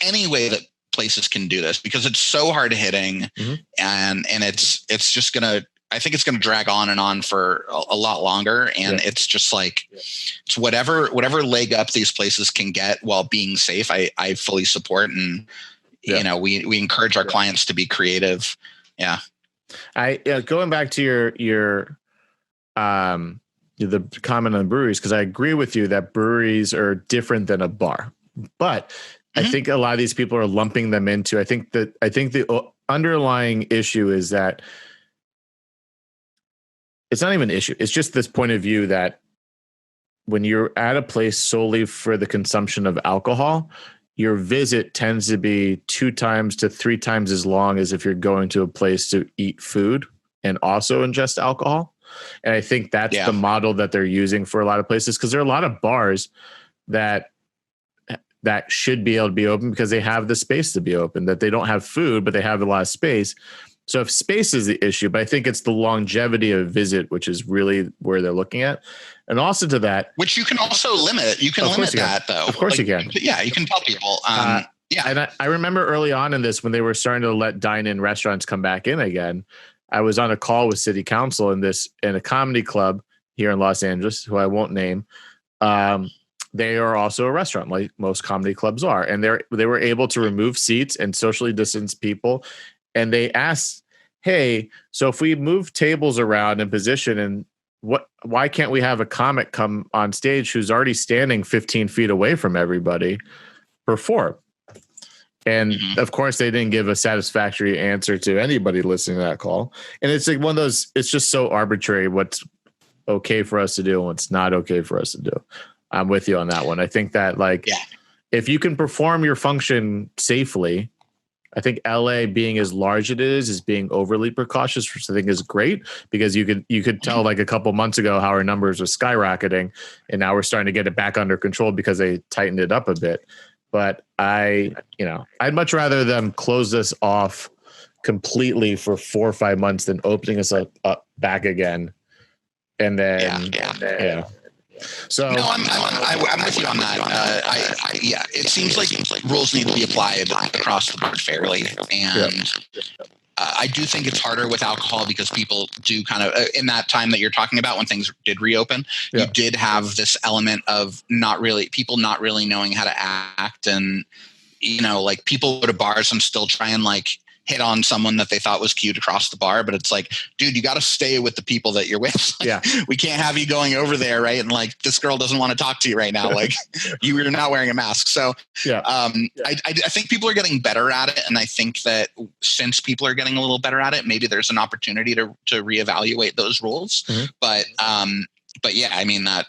any way that places can do this, because it's so hard hitting, and it's just gonna, I think it's gonna drag on and on for a lot longer. And it's just like, it's whatever leg up these places can get while being safe, I fully support. And we encourage our clients to be creative. Yeah. Going back to your the comment on breweries, because I agree with you that breweries are different than a bar, but I think a lot of these people are lumping them into, I think the underlying issue is that it's not even an issue. It's just this point of view that when you're at a place solely for the consumption of alcohol, your visit tends to be 2 times to 3 times as long as if you're going to a place to eat food and also ingest alcohol. And I think that's the model that they're using for a lot of places, because there are a lot of bars that should be able to be open because they have the space to be open, that they don't have food, but they have a lot of space. So if space is the issue, but I think it's the longevity of visit, which is really where they're looking at. And also to that, which you can also limit. You can limit that though. Of course you can. Yeah. You can tell people. And I remember early on in this, when they were starting to let dine-in restaurants come back in again, I was on a call with city council in a comedy club here in Los Angeles, who I won't name. They are also a restaurant, like most comedy clubs are. And they were able to remove seats and socially distance people. And they asked, hey, so if we move tables around in position, and why can't we have a comic come on stage who's already standing 15 feet away from everybody perform? And of course, they didn't give a satisfactory answer to anybody listening to that call. And it's like one of those, it's just so arbitrary what's okay for us to do and what's not okay for us to do. I'm with you on that one. I think that if you can perform your function safely, I think LA being as large as it is being overly precautious, which I think is great, because you could tell like a couple months ago how our numbers were skyrocketing, and now we're starting to get it back under control because they tightened it up a bit. but I'd much rather them close this off completely for 4 or 5 months than opening us up back again. And then, So no, I'm with you on that. It seems like rules need to be applied across the board fairly, and I do think it's harder with alcohol because people do kind of in that time that you're talking about when things did reopen, you did have this element of people not really knowing how to act, and like people go to bars and still try and like hit on someone that they thought was cute across the bar, but it's like, dude, you got to stay with the people that you're with. Like, we can't have you going over there, right? And like, this girl doesn't want to talk to you right now. Like, you're not wearing a mask. So, I think people are getting better at it, and I think that since people are getting a little better at it, maybe there's an opportunity to reevaluate those rules. Mm-hmm. But yeah, I mean that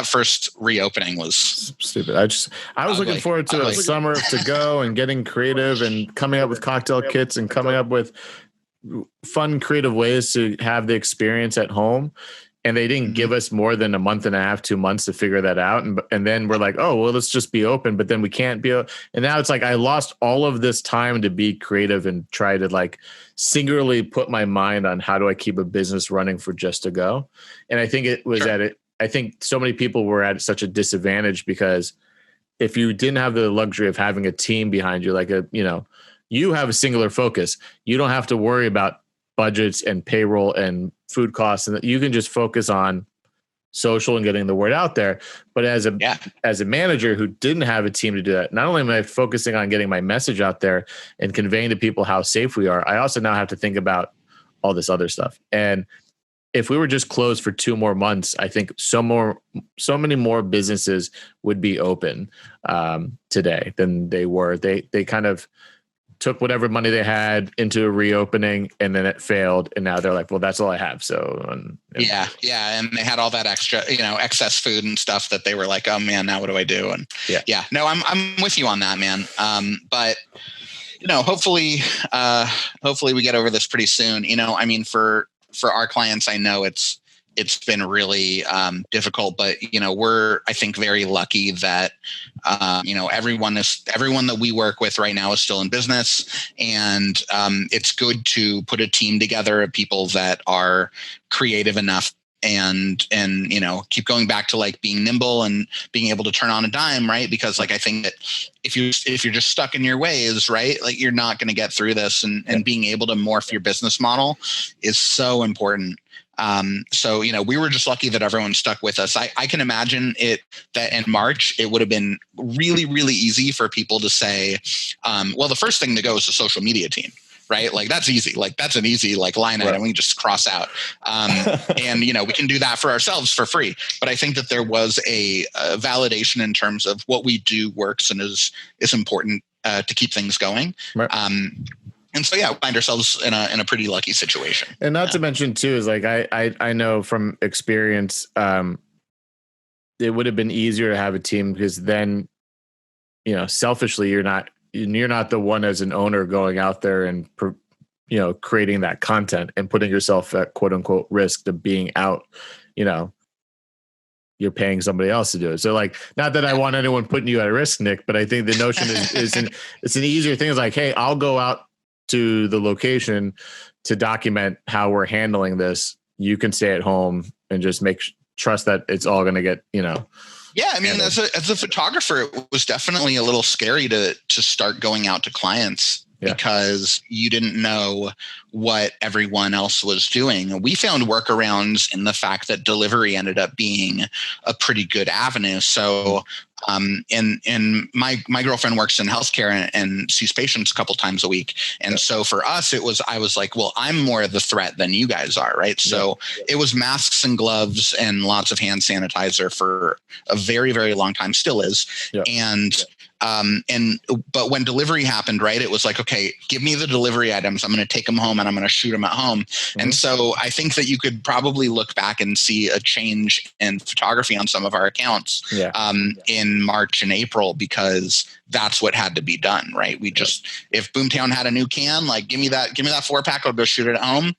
first reopening was stupid. I was looking forward to a summer to go and getting creative and coming up with cocktail kits and coming up with fun, creative ways to have the experience at home. And they didn't give us more than a month and a half, 2 months to figure that out. And then we're like, oh, well, let's just be open. But then we can't be. And now it's like I lost all of this time to be creative and try to like singularly put my mind on how do I keep a business running for just to go. And I think it was I think so many people were at such a disadvantage because if you didn't have the luxury of having a team behind you, like you have a singular focus. You don't have to worry about budgets and payroll and food costs, and you can just focus on social and getting the word out there. But as a manager who didn't have a team to do that, not only am I focusing on getting my message out there and conveying to people how safe we are, I also now have to think about all this other stuff. And if we were just closed for 2 more months, I think so many more businesses would be open today than they were. They kind of took whatever money they had into a reopening, and then it failed, and now they're like, well, that's all I have. So and they had all that extra, excess food and stuff that they were like, oh man, now what do I do? And no, I'm with you on that, man. But hopefully we get over this pretty soon. I mean, for our clients, I know it's been really difficult, but we're, I think, very lucky that everyone that we work with right now is still in business, and it's good to put a team together of people that are creative enough and keep going back to like being nimble and being able to turn on a dime, right? Because like I think that if you're just stuck in your ways, right, like you're not going to get through this, and being able to morph your business model is so important. So we were just lucky that everyone stuck with us. I can imagine that in March it would have been really, really easy for people to say, well, the first thing to go is the social media team. Right? Like that's easy. Like that's an easy line item we can just cross out. And we can do that for ourselves for free. But I think that there was a validation in terms of what we do works and is important to keep things going. Right. And so, find ourselves in a pretty lucky situation. And not to mention too, is like, I know from experience, it would have been easier to have a team because then, selfishly, you're not the one as an owner going out there and, creating that content and putting yourself at quote unquote risk to being out, you're paying somebody else to do it. So like, not that I want anyone putting you at risk, Nick, but I think the notion it's an easier thing. It's like, hey, I'll go out to the location to document how we're handling this. You can stay at home and just trust that it's all going to get, Yeah, I mean, as a photographer, it was definitely a little scary to start going out to clients because you didn't know what everyone else was doing. We found workarounds in the fact that delivery ended up being a pretty good avenue. So, and my girlfriend works in healthcare and sees patients a couple times a week. And so for us, I was like, well, I'm more of the threat than you guys are. Right. So it was masks and gloves and lots of hand sanitizer for a very, very long time, still is. But when delivery happened, right, it was like, okay, give me the delivery items. I'm going to take them home and I'm going to shoot them at home. Mm-hmm. And so I think that you could probably look back and see a change in photography on some of our accounts in March and April because that's what had to be done, right? We just, if Boomtown had a new can, like give me that 4-pack, I'll go shoot it at home.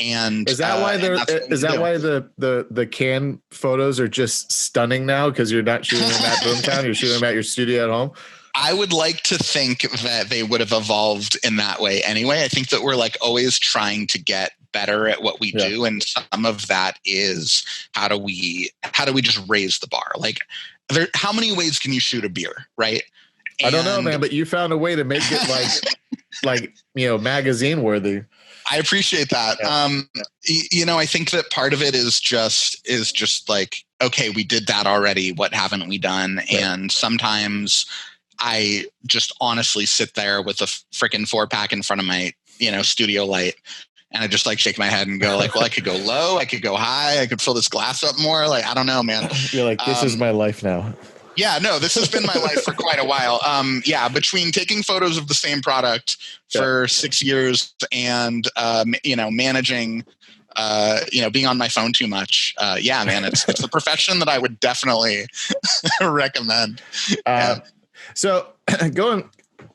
And is that why the can photos are just stunning now? Because you're not shooting them at Boomtown, you're shooting them at your studio at home. I would like to think that they would have evolved in that way anyway. I think that we're like always trying to get better at what we do, and some of that is how do we just raise the bar? Like, how many ways can you shoot a beer, right? I don't know, man, but you found a way to make it like magazine worthy. I appreciate that. Yeah. I think that part of it is just like, okay, we did that already. What haven't we done? Right. And sometimes I just honestly sit there with a freaking 4-pack in front of my, studio light. And I just like shake my head and go like, well, I could go low, I could go high, I could fill this glass up more. Like, I don't know, man. You're like, this is my life now. Yeah, no, this has been my life for quite a while. Between taking photos of the same product for 6 years and, managing, being on my phone too much. Man, it's a profession that I would definitely recommend. So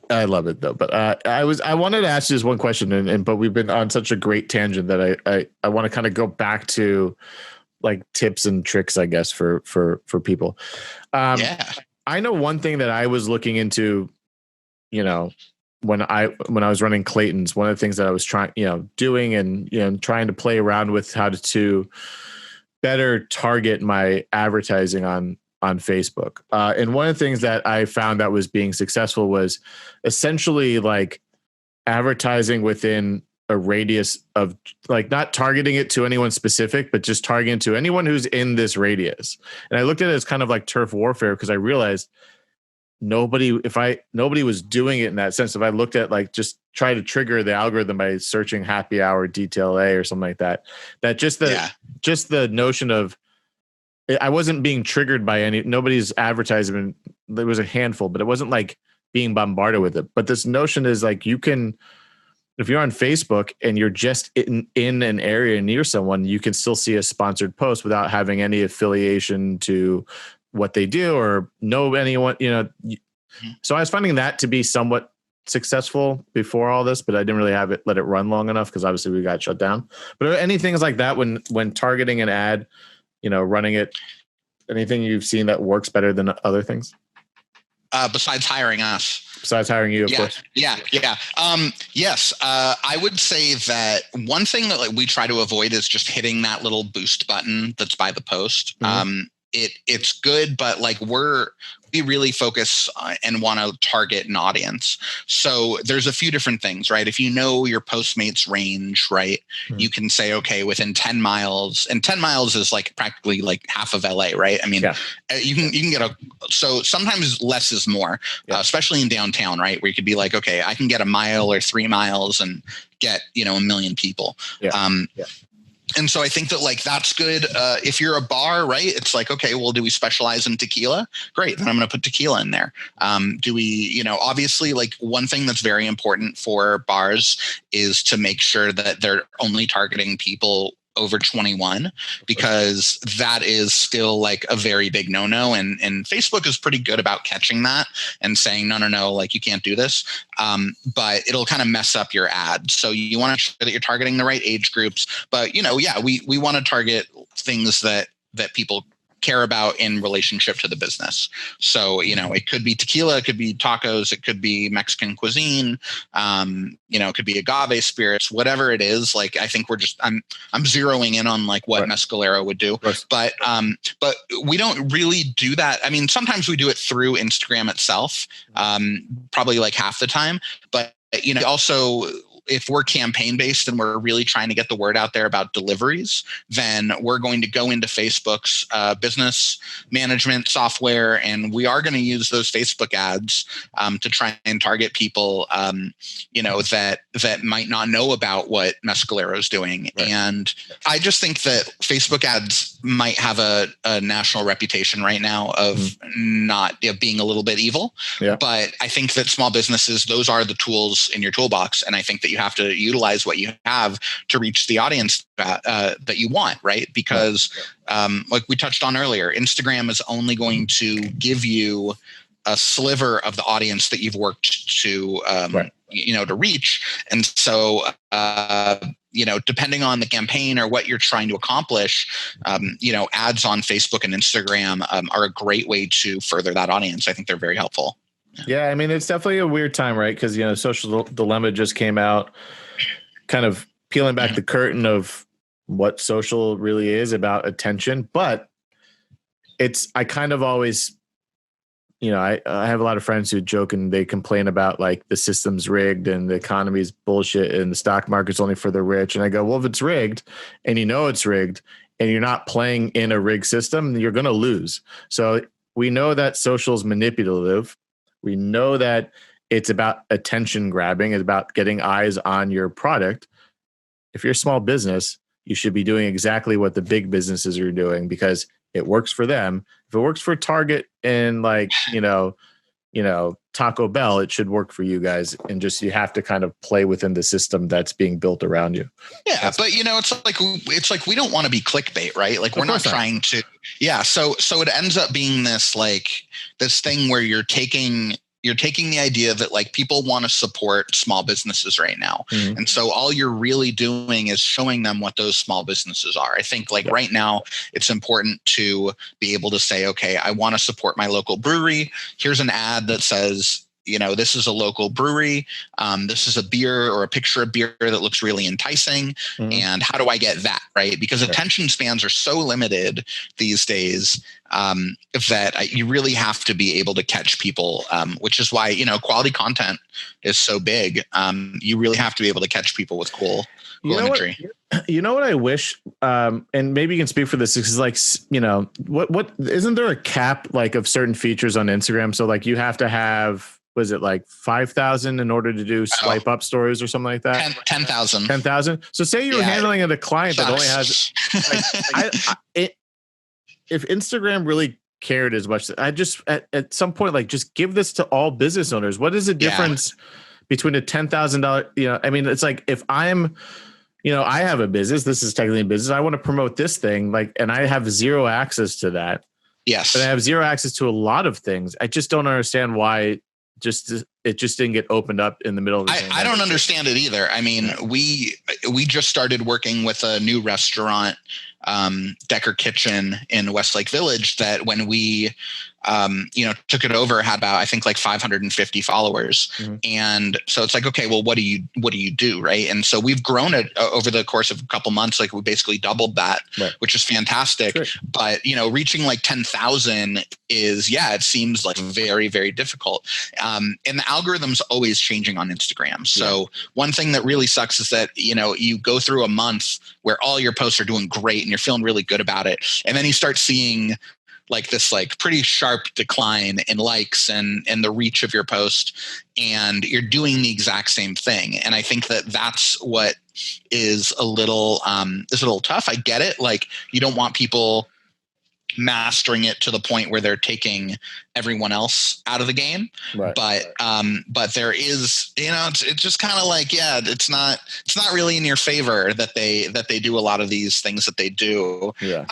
I love it though, but I wanted to ask you just one question, but we've been on such a great tangent that I want to kind of go back to like tips and tricks, I guess, for people. I know one thing that I was looking into, when I was running Clayton's, one of the things that I was doing and trying to play around with how to better target my advertising on Facebook. And one of the things that I found that was being successful was essentially like advertising within a radius of like not targeting it to anyone specific, but just targeting to anyone who's in this radius. And I looked at it as kind of like turf warfare because I realized nobody was doing it in that sense. If I looked at like just try to trigger the algorithm by searching happy hour detail A or something like that, just the notion of I wasn't being triggered by nobody's advertisement. There was a handful, but it wasn't like being bombarded with it. But this notion is like you can, if you're on Facebook and you're just in an area near someone, you can still see a sponsored post without having any affiliation to what they do or know anyone, So I was finding that to be somewhat successful before all this, but I didn't really let it run long enough because obviously we got shut down. But any things like that when targeting an ad, running it, anything you've seen that works better than other things? Besides hiring us. Besides hiring you, of course. Yeah. Yes. I would say that one thing that we try to avoid is just hitting that little boost button that's by the post. Mm-hmm. It's good, but we really focus and want to target an audience. So there's a few different things, right? If you know your Postmates range, right, you can say, okay, within 10 miles, and 10 miles is like practically like half of LA, right? I mean, you can get so sometimes less is more, especially in downtown, right? Where you could be like, okay, I can get a mile or 3 miles and get, 1 million people. And so I think that that's good. If you're a bar, right, it's like, okay, well, do we specialize in tequila? Great. Then I'm going to put tequila in there. Do we, obviously one thing that's very important for bars is to make sure that they're only targeting people over 21, because that is still a very big no-no. And Facebook is pretty good about catching that and saying, no, you can't do this. But it'll kind of mess up your ad. So you want to make sure that you're targeting the right age groups. But, we want to target things that people care about in relationship to the business. So, it could be tequila, it could be tacos, it could be Mexican cuisine, it could be agave spirits, whatever it is. I think I'm zeroing in on what Mescalero would do, but we don't really do that. I mean, sometimes we do it through Instagram itself, probably half the time, but also, if we're campaign based and we're really trying to get the word out there about deliveries, then we're going to go into Facebook's business management software, and we are going to use those Facebook ads to try and target people, that might not know about what Mescalero is doing. Right. And I just think that Facebook ads might have a national reputation right now of not being a little bit evil. Yeah. But I think that small businesses, those are the tools in your toolbox, and I think that you have to utilize what you have to reach the audience that you want, right? Because like we touched on earlier, Instagram is only going to give you a sliver of the audience that you've worked to, to reach. And so, depending on the campaign or what you're trying to accomplish, ads on Facebook and Instagram are a great way to further that audience. I think they're very helpful. Yeah, I mean, it's definitely a weird time, right? Because, Social Dilemma just came out, kind of peeling back the curtain of what social really is about attention. But I kind of always, I have a lot of friends who joke and they complain about like the system's rigged and the economy's bullshit and the stock market's only for the rich. And I go, well, if it's rigged and it's rigged and you're not playing in a rigged system, you're going to lose. So we know that social is manipulative. We know that it's about attention grabbing. It's about getting eyes on your product. If you're a small business, you should be doing exactly what the big businesses are doing because it works for them. If it works for Target and Taco Bell, it should work for you guys. And just, you have to kind of play within the system that's being built around you. Yeah. But it's like, we don't want to be clickbait, right? Like we're not trying to, So it ends up being this thing where you're taking the idea that like people want to support small businesses right now. Mm-hmm. And so all you're really doing is showing them what those small businesses are. I think right now it's important to be able to say, okay, I want to support my local brewery. Here's an ad that says, this is a local brewery. This is a beer or a picture of beer that looks really enticing. Mm-hmm. And how do I get that? Right. Because attention spans are so limited these days that you really have to be able to catch people, which is why, quality content is so big. You really have to be able to catch people with cool imagery. What I wish, and maybe you can speak for this, is what isn't there a cap of certain features on Instagram? So you have to have, was it 5,000 in order to do swipe up stories or something like that? 10,000. 10,000. So say you're handling a client that only has, if Instagram really cared as much, I just at some point just give this to all business owners. What is the difference between a $10,000? I mean, it's like if I'm, I have a business. This is technically a business. I want to promote this thing, and I have zero access to that. Yes, but I have zero access to a lot of things. I just don't understand why. It just didn't get opened up in the middle of the thing. I don't understand it either. I mean, we just started working with a new restaurant, Decker Kitchen in Westlake Village, that when we took it over, had about, I think 550 followers. Mm-hmm. And so it's okay, well, what do you do? Right. And so we've grown it over the course of a couple months. We basically doubled that, which is fantastic. Sure. But, reaching 10,000 is, it seems very, very difficult. And the algorithm's always changing on Instagram. So one thing that really sucks is that, you go through a month where all your posts are doing great and you're feeling really good about it. And then you start seeing this pretty sharp decline in likes and the reach of your post, and you're doing the exact same thing. And I think that that's what is a little tough. I get it. You don't want people mastering it to the point where they're taking everyone else out of the game. Right. But there is, it's just kind of it's not really in your favor that they do a lot of these things that they do. Yeah.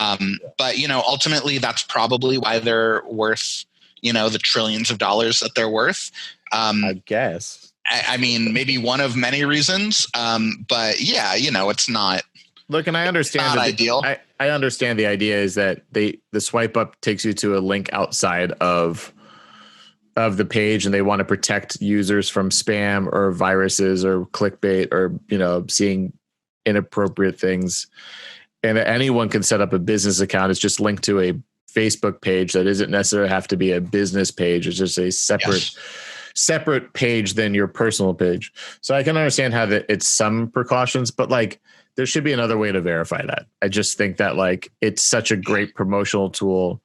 But ultimately that's probably why they're worth, the trillions of dollars that they're worth. I guess. I mean, maybe one of many reasons. But it's not. Look, and I understand not ideal. I understand the idea is that the swipe up takes you to a link outside of the page, and they want to protect users from spam or viruses or clickbait or seeing inappropriate things. And anyone can set up a business account. It's just linked to a Facebook page that isn't necessarily have to be a business page. It's just a separate page than your personal page. So I can understand how it's some precautions, but there should be another way to verify that. I just think that it's such a great promotional tool.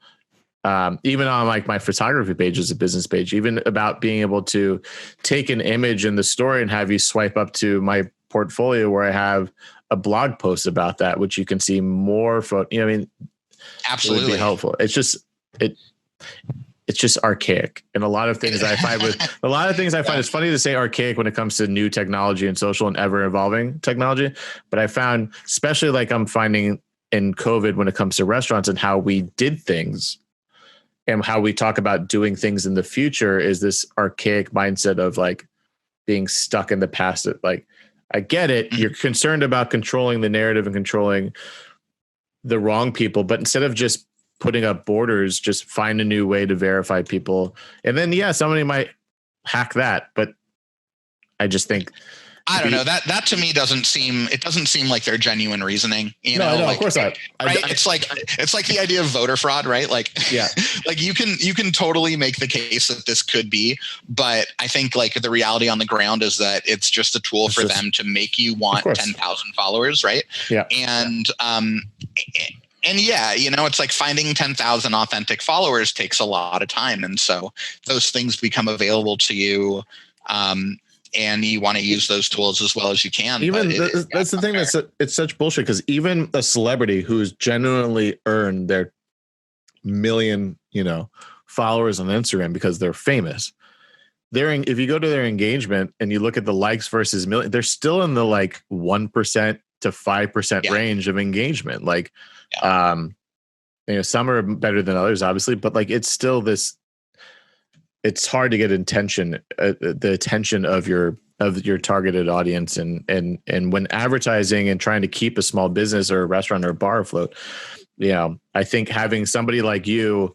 Even on my photography page is a business page, even about being able to take an image in the story and have you swipe up to my portfolio where I have a blog post about that, which you can see more photo. Absolutely, it would be helpful. It's just archaic. And a lot of things I find it's funny to say archaic when it comes to new technology and social and ever evolving technology. But I found, especially I'm finding in COVID when it comes to restaurants and how we did things, and how we talk about doing things in the future is this archaic mindset of like being stuck in the past. Like, I get it. You're concerned about controlling the narrative and controlling the wrong people, but instead of just putting up borders, just find a new way to verify people. And then, somebody might hack that, but I just think, I don't know, that to me doesn't seem like their genuine reasoning. No, like, of course not. Right? It's like the idea of voter fraud, right? Like, like you can totally make the case that this could be, but I think like the reality on the ground is that it's just a tool for them to make you want 10,000 followers, right? Yeah. And it's like finding 10,000 authentic followers takes a lot of time, and so those things become available to you. And you want to use those tools as well as you can. Even that's the thing it's such bullshit, because even a celebrity who's genuinely earned their million, followers on Instagram because they're famous, if you go to their engagement and you look at the likes versus million, they're still in the like 1% to 5% range of engagement. Like, some are better than others, obviously, but like it's still this. It's hard to get the attention of your targeted audience, and when advertising and trying to keep a small business or a restaurant or a bar afloat, I think having somebody like you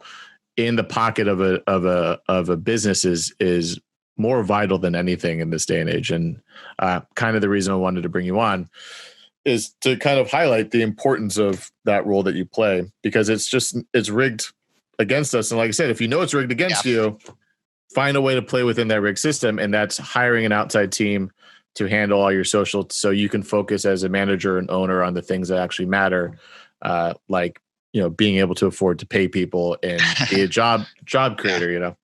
in the pocket of a business is more vital than anything in this day and age. And kind of the reason I wanted to bring you on is to kind of highlight the importance of that role that you play, because it's rigged against us. And like I said, if you know it's rigged against you, find a way to play within that rig system. And that's hiring an outside team to handle all your social, so you can focus as a manager and owner on the things that actually matter. Like, being able to afford to pay people and be a job creator,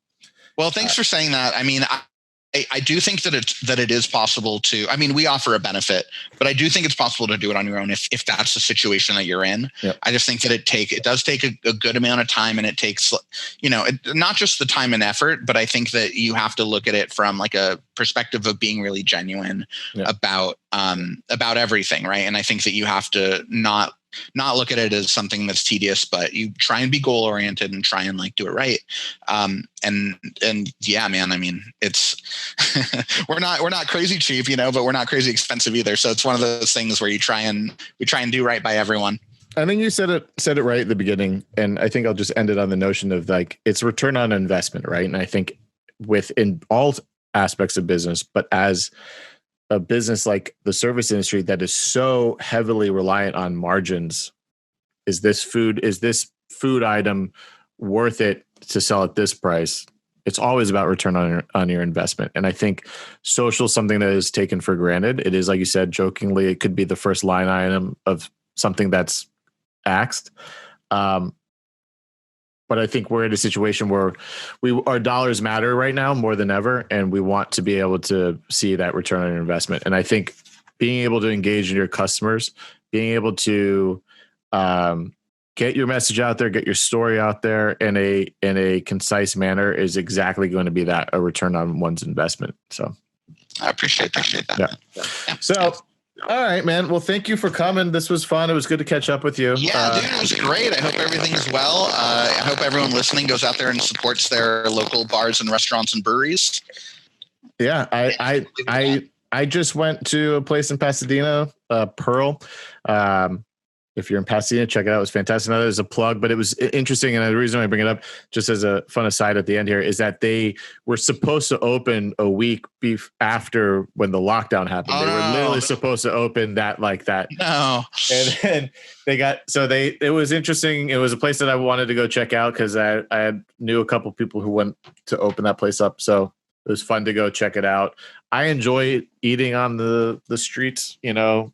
Well, thanks for saying that. I mean, I do think that it is possible to, I mean, we offer a benefit, but I do think it's possible to do it on your own if that's the situation that you're in. Yep. I just think that it does take a good amount of time, and it takes, not just the time and effort, but I think that you have to look at it from like a perspective of being really genuine about everything. Right. And I think that you have to not look at it as something that's tedious, but you try and be goal oriented and try and like do it right. And yeah, man, I mean, it's, we're not crazy cheap, but we're not crazy expensive either. So it's one of those things where we try and do right by everyone. I think you said it right at the beginning. And I think I'll just end it on the notion of like, it's return on investment. Right. And I think within all aspects of business, but as a business like the service industry that is so heavily reliant on margins, is this food item worth it to sell at this price? It's always about return on your investment. And I think social is something that is taken for granted. It is, like you said, jokingly, it could be the first line item of something that's axed. But I think we're in a situation where our dollars matter right now more than ever, and we want to be able to see that return on investment. And I think being able to engage in your customers, being able to get your message out there, get your story out there in a concise manner is exactly going to be that, a return on one's investment. So I appreciate that. Yeah. So. All right, man. Well, thank you for coming. This was fun. It was good to catch up with you. Yeah, dude, it was great. I hope everything's well. I hope everyone listening goes out there and supports their local bars and restaurants and breweries. Yeah, I just went to a place in Pasadena, Pearl. If you're in Pasadena, check it out. It was fantastic. Now there's a plug, but it was interesting. And the reason I bring it up, just as a fun aside at the end here, is that they were supposed to open a week after when the lockdown happened. They were literally supposed to open that like that. No. And then it was interesting. It was a place that I wanted to go check out because I knew a couple people who went to open that place up. So it was fun to go check it out. I enjoy eating on the streets. I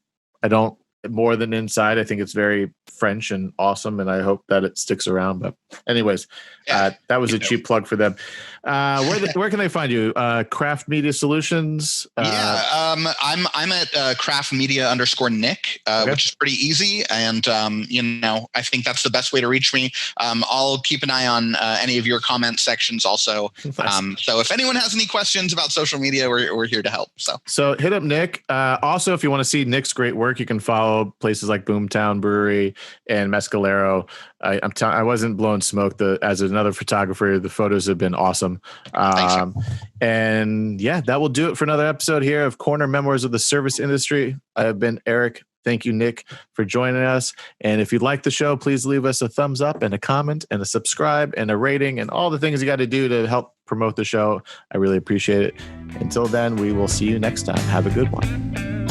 don't, more than inside. I think it's very French and awesome, and I hope that it sticks around. But anyways, that was a cheap plug for them. Where can they find you? Craft Media Solutions? I'm at Craft Media _Nick, which is pretty easy. And, I think that's the best way to reach me. I'll keep an eye on any of your comment sections also. Nice. So if anyone has any questions about social media, we're here to help. So hit up Nick. Also, if you want to see Nick's great work, you can follow follow places like Boomtown Brewery and Mescalero. I wasn't blowing smoke. As another photographer, the photos have been awesome. And yeah, that will do it for another episode here of Corner Memoirs of the Service Industry. I have been Eric. Thank you, Nick, for joining us. And if you like the show, please leave us a thumbs up and a comment and a subscribe and a rating and all the things you got to do to help promote the show. I really appreciate it. Until then, we will see you next time. Have a good one.